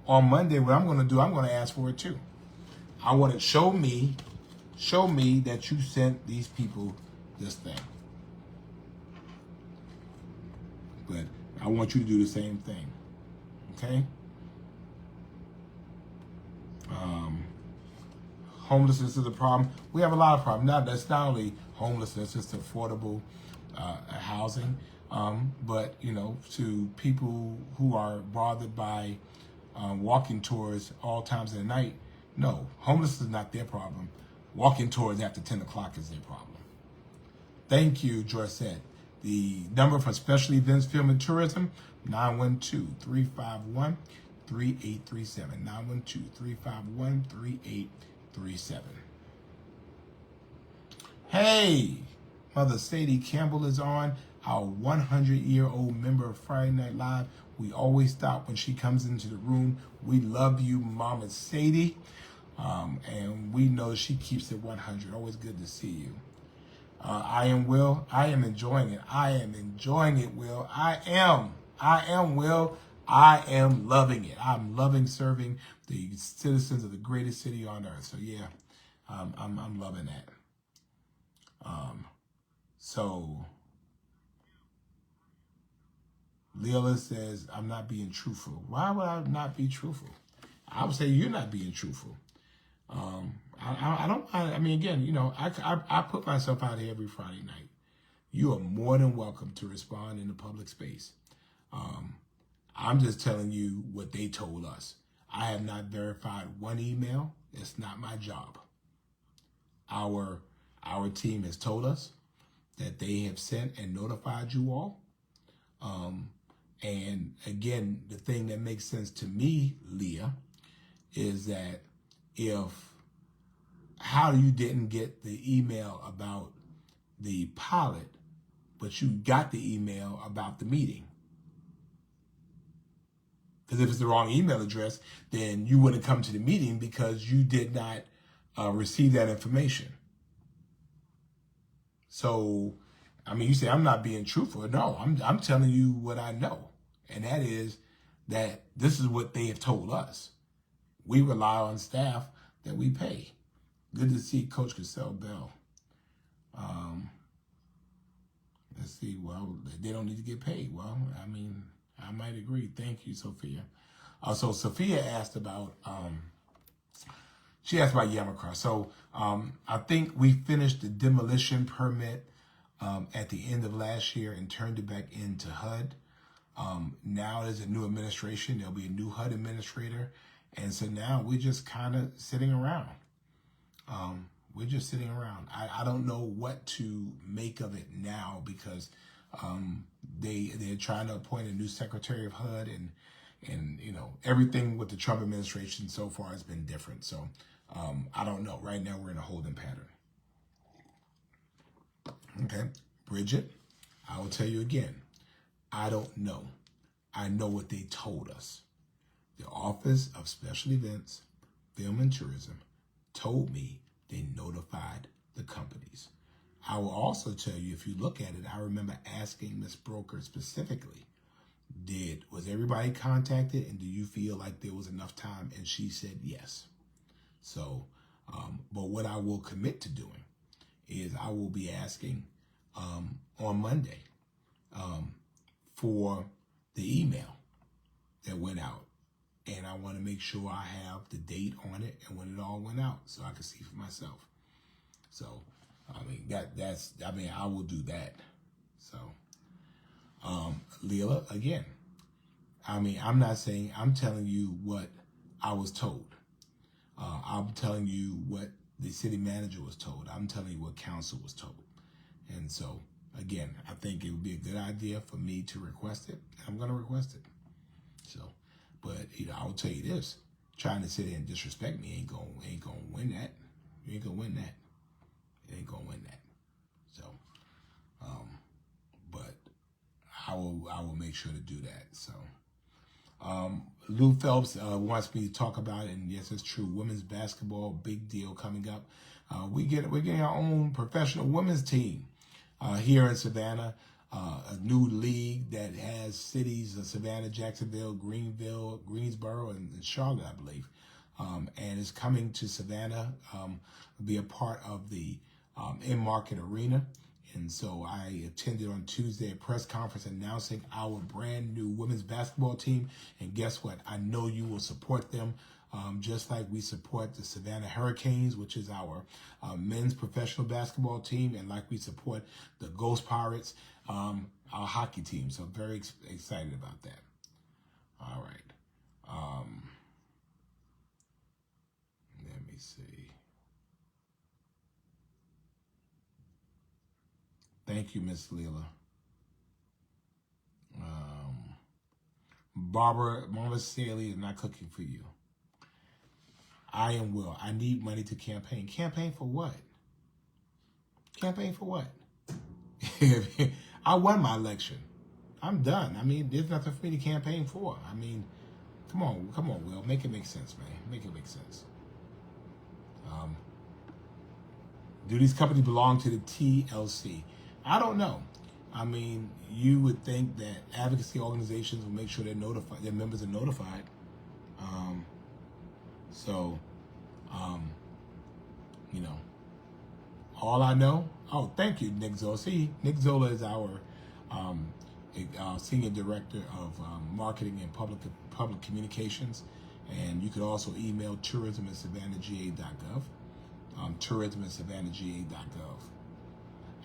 [SPEAKER 1] on Monday, what I'm going to do, I'm going to ask for it too. I want to show me that you sent these people this thing. But I want you to do the same thing. Okay? Homelessness is a problem. We have a lot of problems. Now, that's not only homelessness, it's affordable housing. But, to people who are bothered by walking tours all times of the night, no, homelessness is not their problem. Walking tours after 10 o'clock is their problem. Thank you, Joycette. The number for special events, film, and tourism, 912-351-3837. 912-351-3837. Hey, Mother Sadie Campbell is on, our 100-year-old member of Friday Night Live. We always stop when she comes into the room. We love you, Mama Sadie. And we know she keeps it 100. Always good to see you. I am Will. I am enjoying it. I am enjoying it, Will. I am Will. I am loving it. I'm loving serving the citizens of the greatest city on earth. So yeah, I'm loving that. So Leila says, I'm not being truthful. Why would I not be truthful? I would say you're not being truthful. I don't, I mean, again, I put myself out here every Friday night. You are more than welcome to respond in the public space. I'm just telling you what they told us. I have not verified one email. It's not my job. Our team has told us that they have sent and notified you all. And again, the thing that makes sense to me, Leah, is that how you didn't get the email about the pilot, but you got the email about the meeting. Because if it's the wrong email address, then you wouldn't come to the meeting because you did not receive that information. So, I mean, you say, I'm not being truthful. No, I'm telling you what I know. And that is that this is what they have told us. We rely on staff that we pay. Good to see Coach Cassell Bell. Let's see, well, they don't need to get paid. Well, I mean, I might agree. Thank you, Sophia. So Sophia asked about She asked about Yamacross. So I think we finished the demolition permit at the end of last year and turned it back into HUD. Now there's a new administration. There'll be a new HUD administrator. And so now we're just kind of sitting around. We're just sitting around. I don't know what to make of it now because they're trying to appoint a new secretary of HUD and you know, everything with the Trump administration so far has been different. So I don't know. Right now we're in a holding pattern. Okay, Bridget, I will tell you again. I don't know. I know what they told us. The Office of Special Events, Film and Tourism told me they notified the companies. I will also tell you, if you look at it, I remember asking Ms. Broker specifically, was everybody contacted and do you feel like there was enough time? And she said yes. So, but what I will commit to doing is I will be asking on Monday for the email that went out. And I want to make sure I have the date on it and when it all went out so I can see for myself. So, I mean, I will do that. So, Leela, again, I mean, I'm telling you what I was told. I'm telling you what the city manager was told. I'm telling you what council was told. And so, again, I think it would be a good idea for me to request it. I'm going to request it. So, but you know, I will tell you this: trying to sit here and disrespect me ain't gonna win that. You ain't gonna win that. It ain't gonna win that. So, but I will make sure to do that. So, Lou Phelps wants me to talk about it, and yes, it's true. Women's basketball, big deal coming up. We're getting our own professional women's team here in Savannah. A new league that has cities of Savannah, Jacksonville, Greenville, Greensboro, and Charlotte, I believe. And it's coming to Savannah, be a part of the in-market arena. And so I attended on Tuesday a press conference announcing our brand new women's basketball team. And guess what? I know you will support them. Just like we support the Savannah Hurricanes, which is our men's professional basketball team, and like we support the Ghost Pirates, our hockey team. So I'm very excited about that. All right. Let me see. Thank you, Miss Leela. Barbara Saley is not cooking for you. I am Will. I need money to campaign. Campaign for what? Campaign for what? I won my election. I'm done. I mean, there's nothing for me to campaign for. I mean, come on, Will. Make it make sense, man. Make it make sense. Do these companies belong to the TLC? I don't know. I mean, you would think that advocacy organizations will make sure they're notified, their members are notified. You know, all I know. Oh, thank you, Nick Zola. See, Nick Zola is our senior director of marketing and public communications, and you could also email tourism@savannahga.gov. Tourism@savannahga.gov.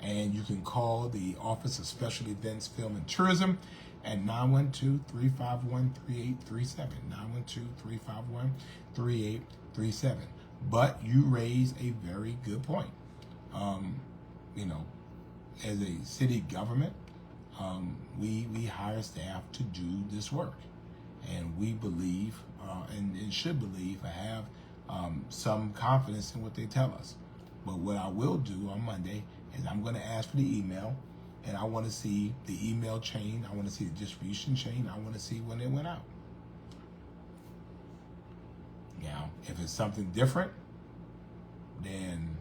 [SPEAKER 1] And you can call the Office of Special Events, Film and Tourism at 912-351-3837. 912-351-3837. But you raise a very good point. You know, as a city government, we hire staff to do this work. And we believe, and should believe, have some confidence in what they tell us. But what I will do on Monday is I'm going to ask for the email, and I want to see the email chain. I want to see the distribution chain. I want to see when it went out. Now, if it's something different, then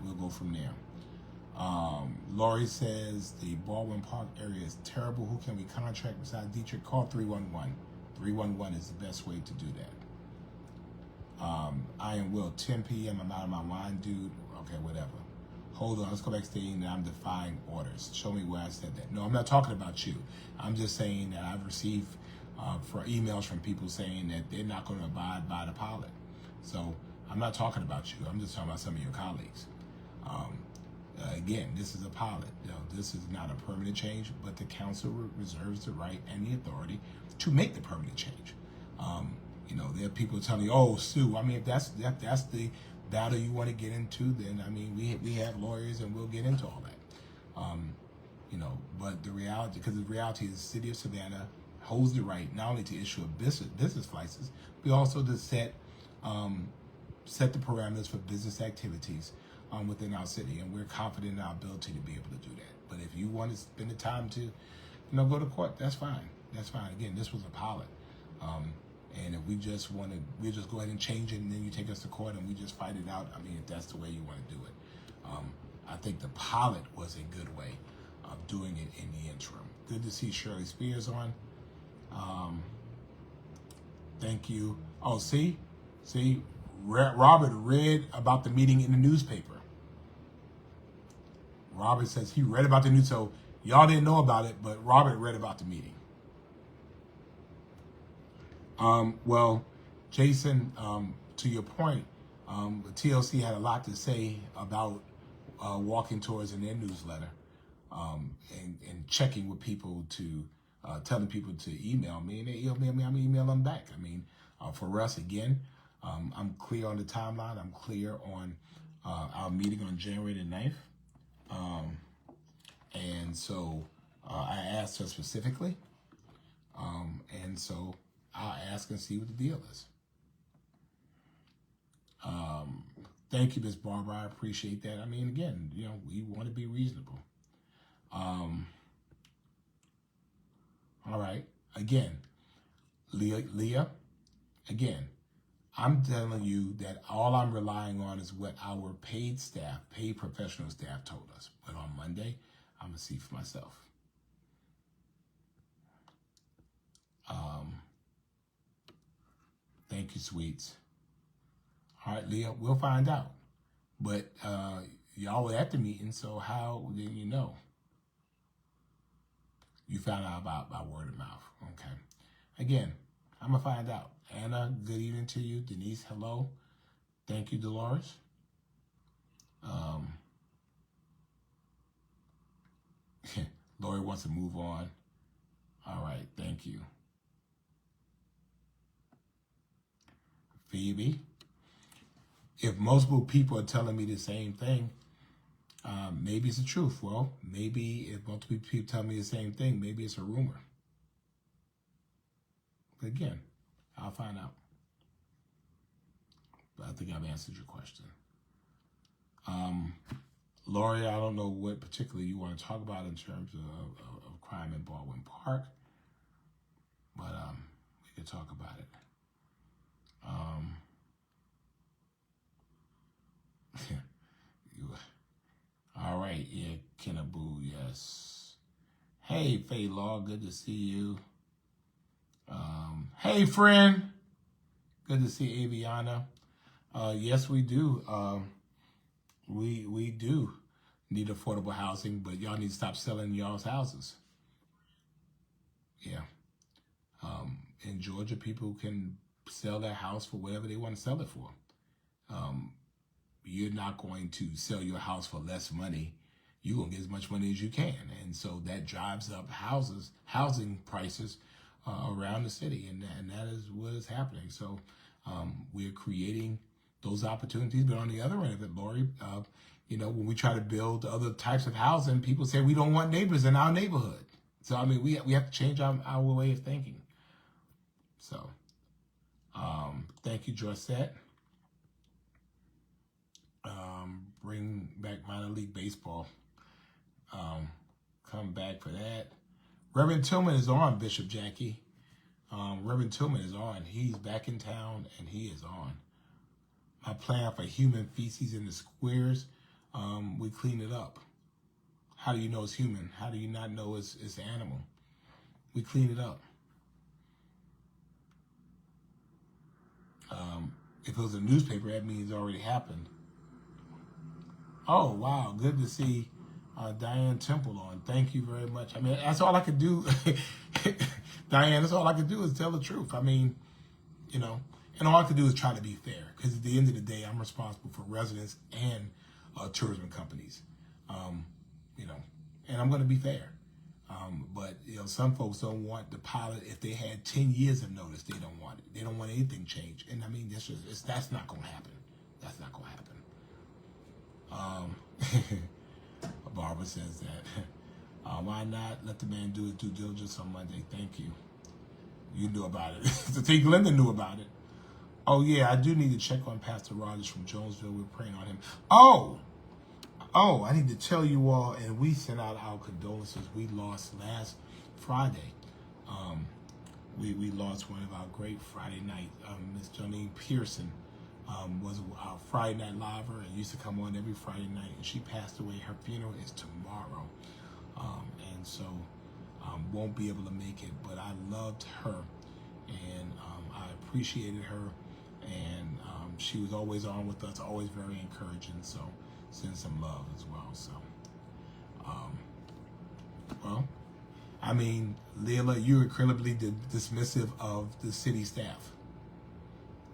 [SPEAKER 1] we'll go from there. Laurie says the Baldwin Park area is terrible. Who can we contract besides Dietrich? Call 311. 311 is the best way to do that. I am Will. 10 p.m. I'm out of my line, dude. Okay, whatever. Hold on. Let's go back to saying that I'm defying orders. Show me where I said that. No, I'm not talking about you. I'm just saying that I've received for emails from people saying that they're not going to abide by the pilot. So I'm not talking about you. I'm just talking about some of your colleagues. Again, this is a pilot. This is not a permanent change, but the council reserves the right and the authority to make the permanent change. There are people telling you, "Oh, Sue." I mean, if that's the battle you want to get into, then I mean, we have lawyers and we'll get into all that. But the reality, because the reality is, the city of Savannah holds the right not only to issue a business license, but also to set the parameters for business activities within our city, and we're confident in our ability to be able to do that. But if you want to spend the time to, go to court, that's fine. That's fine. Again, this was a pilot, and if we just want to, we just go ahead and change it, and then you take us to court and we just fight it out. I mean, if that's the way you want to do it, I think the pilot was a good way of doing it in the interim. Good to see Shirley Spears on. Thank you. Oh, see, Robert read about the meeting in the newspaper. Robert says he read about the news, so y'all didn't know about it, but Robert read about the meeting. Well, Jason, to your point, TLC had a lot to say about walking towards in their newsletter and checking with people to telling people to email me, and they email me, I'm email them back. I mean, for us, again, I'm clear on the timeline. I'm clear on our meeting on January the 9th. And so I asked her specifically. And so I'll ask and see what the deal is. Thank you, Ms. Barbara. I appreciate that. I mean, again, we want to be reasonable. All right. Again, Leah, again, I'm telling you that all I'm relying on is what our paid professional staff told us. But on Monday, I'm going to see for myself. Thank you, sweets. All right, Leah, we'll find out. But y'all were at the meeting, so how did you know? You found out by word of mouth. Okay. Again, I'm going to find out. Anna, good evening to you. Denise, hello. Thank you, Dolores. Lori wants to move on. All right, thank you. Phoebe, if multiple people are telling me the same thing, maybe it's the truth. Well, maybe if multiple people tell me the same thing, maybe it's a rumor. But again, I'll find out. But I think I've answered your question. Lori, I don't know what particularly you want to talk about in terms of crime in Baldwin Park, but we could talk about it. All right, yeah, Kenaboo, yes. Hey, Faye Law, good to see you. Hey, friend, good to see Aviana. Yes, we do. We do need affordable housing, but y'all need to stop selling y'all's houses. Yeah. In Georgia, people can sell their house for whatever they want to sell it for. You're not going to sell your house for less money. You're going to get as much money as you can. And so that drives up housing prices around the city. And that is what is happening. So we're creating those opportunities. But on the other end of it, Lori, when we try to build other types of housing, people say we don't want neighbors in our neighborhood. So, I mean, we have to change our way of thinking. So, thank you, Joycette. Bring back minor league baseball. Come back for that. Reverend Tillman is on, Bishop Jackie. Reverend Tillman is on. He's back in town, and he is on. My plan for human feces in the squares, we clean it up. How do you know it's human? How do you not know it's animal? We clean it up. If it was a newspaper, that means it already happened. Oh, wow. Good to see Diane Temple on. Thank you very much. I mean, that's all I could do. Diane, that's all I can do is tell the truth. I mean, you know, and all I can do is try to be fair, because at the end of the day, I'm responsible for residents and tourism companies, you know, and I'm going to be fair. But you know, some folks don't want the pilot. If they had 10 years of notice, they don't want it. They don't want anything changed. And I mean, that's not going to happen. That's not going to happen. Barbara says that. Why not let the man do his due diligence on Monday? Thank you. You knew about it. So T. Glenda knew about it. Oh yeah, I do need to check on Pastor Rogers from Jonesville. We're praying on him. Oh, I need to tell you all, and we sent out our condolences. We lost last Friday. We lost one of our great Friday night. Miss Janine Pearson was our Friday night liver and used to come on every Friday night. And she passed away. Her funeral is tomorrow, and so won't be able to make it. But I loved her, and I appreciated her, and she was always on with us, always very encouraging. So send some love as well. So, well, I mean, Leila, you're incredibly dismissive of the city staff.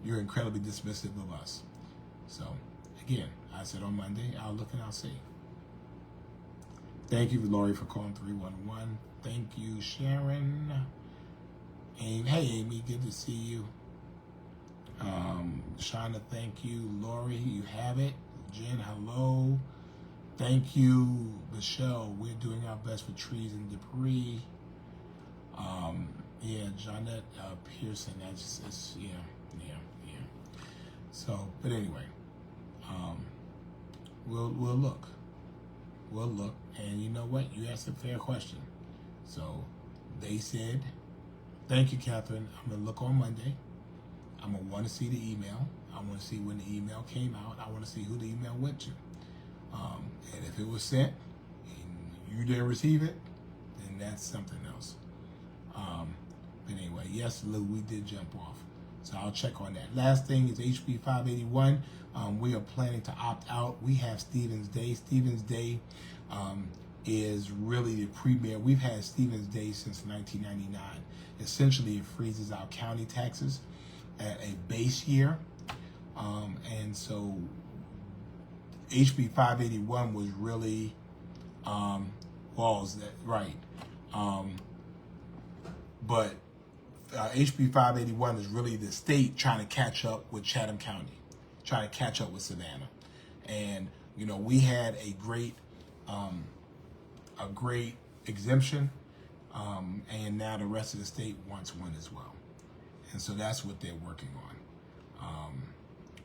[SPEAKER 1] You're incredibly dismissive of us. So, again, I said on Monday, I'll look and I'll see. Thank you, Lori, for calling 311. Thank you, Sharon. And hey, Amy, good to see you. Shauna, thank you. Lori, you have it. Jen, hello. Thank you, Michelle. We're doing our best for trees and debris. Yeah, Jonette Pearson. That's yeah. So, but anyway, we'll look. We'll look, and you know what? You asked a fair question. So, they said, "Thank you, Catherine. I'm gonna look on Monday. I'm gonna want to see the email. I want to see when the email came out. I want to see who the email went to. And if it was sent and you didn't receive it, then that's something else. But anyway, yes, Lou, we did jump off. So I'll check on that. Last thing is HB 581. We are planning to opt out. We have Stevens Day. Stevens Day is really the premier. We've had Stevens Day since 1999. Essentially, it freezes our county taxes at a base year. And so HB 581 was really, right. But HB 581 is really the state trying to catch up with Chatham County, trying to catch up with Savannah. And, you know, we had a great exemption, and now the rest of the state wants one as well. And so that's what they're working on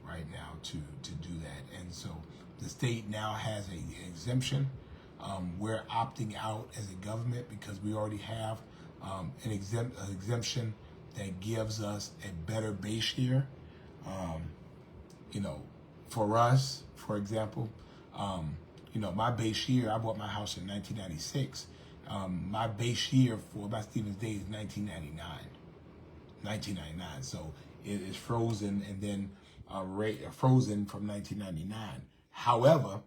[SPEAKER 1] right now to do that. And so the state now has an exemption. We're opting out as a government because we already have an exemption that gives us a better base year. You know, for us, for example, you know, my base year, I bought my house in 1996. My base year for my Stevens Day is 1999. So it is frozen and then frozen from 1999. However,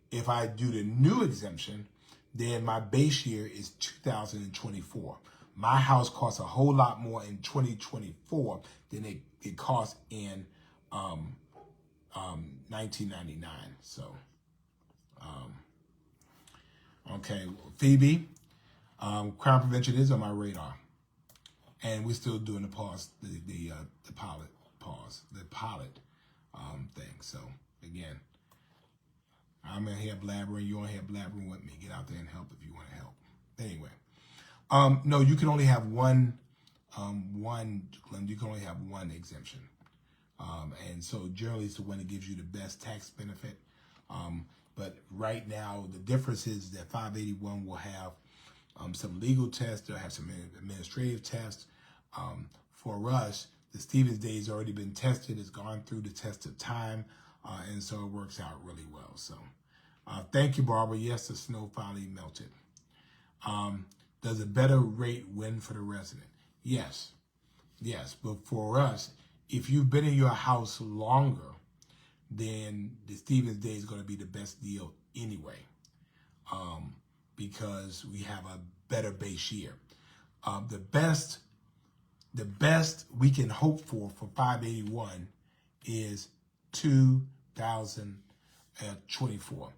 [SPEAKER 1] if I do the new exemption, then my base year is 2024. My house costs a whole lot more in 2024 than it cost in 1999. So, okay, Phoebe, crime prevention is on my radar, and we're still doing the pause, the pilot thing. So again, I'm in here blabbering, you're in here blabbering with me. Get out there and help if you want to help. Anyway, no, you can only have one, you can only have one exemption. And so generally it's the one that gives you the best tax benefit. But right now, the difference is that 581 will have some legal tests, they'll have some administrative tests. For us, the Stevens Day has already been tested, it's gone through the test of time, and so it works out really well. So thank you, Barbara. Yes, the snow finally melted. Does a better rate win for the resident? Yes, but for us, if you've been in your house longer, then the Stevens Day is going to be the best deal anyway, because we have a better base year. The best we can hope for 581 is 2024.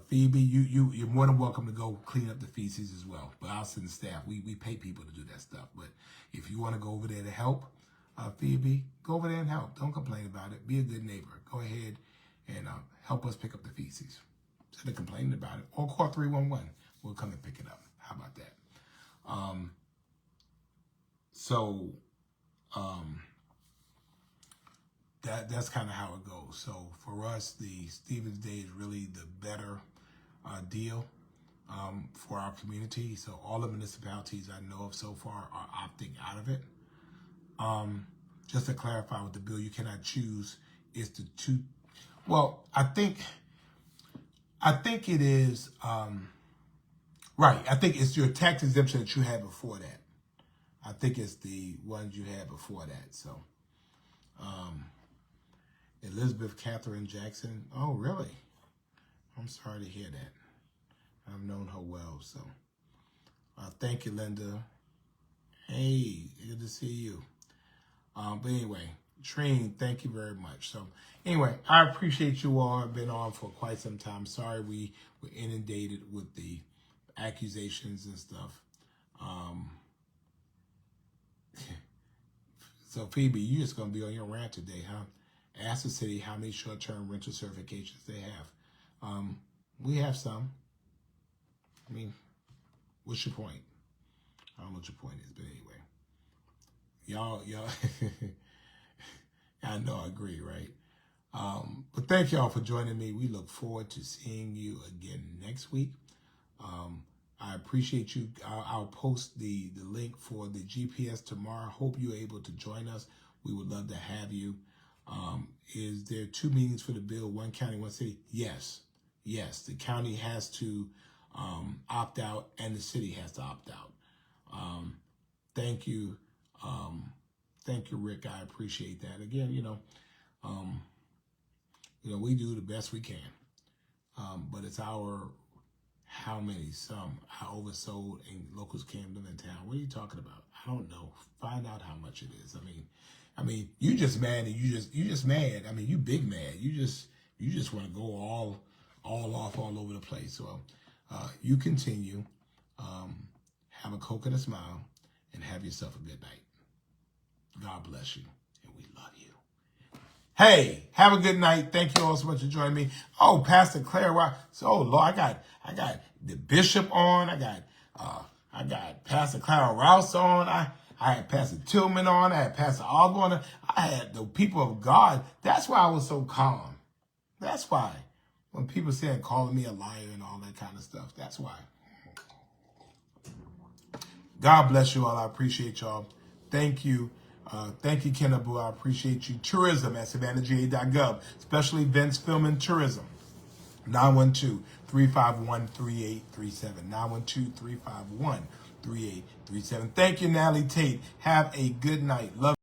[SPEAKER 1] Phoebe, you're more than welcome to go clean up the feces as well. But I'll send the staff. We pay people to do that stuff. But if you want to go over there to help, Phoebe, go over there and help. Don't complain about it. Be a good neighbor. Go ahead and help us pick up the feces. Instead of complaining about it, or call 311. We'll come and pick it up. How about that? That's kind of how it goes. So for us, the Stevens Day is really the better deal for our community. So all the municipalities I know of so far are opting out of it. Just to clarify with the bill, you cannot choose. It's the two. Well, I think it is right. I think it's your tax exemption that you had before that. I think it's the ones you had before that. So, Elizabeth Catherine Jackson. Oh, really? I'm sorry to hear that. I've known her well. So, thank you, Linda. Hey, good to see you. But anyway, Trine, thank you very much. So anyway, I appreciate you all. I've been on for quite some time. Sorry we were inundated with the accusations and stuff. So Phoebe, you're just going to be on your rant today, huh? Ask the city how many short-term rental certifications they have. We have some. I mean, what's your point? I don't know what your point is, but anyway. Y'all, I know I agree, right? But thank y'all for joining me. We look forward to seeing you again next week. I appreciate you. I'll post the link for the GPS tomorrow. Hope you're able to join us. We would love to have you. Is there 2 meetings for the bill, 1 county, 1 city? Yes. The county has to opt out and the city has to opt out. Thank you. Thank you, Rick. I appreciate that. Again, we do the best we can. But it's how many? Some I oversold and locals came to the town. What are you talking about? I don't know. Find out how much it is. I mean, you just mad and you just mad. I mean, you big mad. You just want to go all off all over the place. So you continue. Have a Coke and a smile and have yourself a good night. God bless you, and we love you. Hey, have a good night. Thank you all so much for joining me. Oh, Pastor Claire, Lord, I got the bishop on. I got Pastor Clara Rouse on. I had Pastor Tillman on. I had Pastor Osborne on. I had the people of God. That's why I was so calm. That's why. When people say calling me a liar and all that kind of stuff, that's why. God bless you all. I appreciate y'all. Thank you. Thank you, Ken Abu. I appreciate you. Tourism at SavannahGA.gov. Special events, film, and tourism. 912-351-3837. 912-351-3837. Thank you, Natalie Tate. Have a good night. Love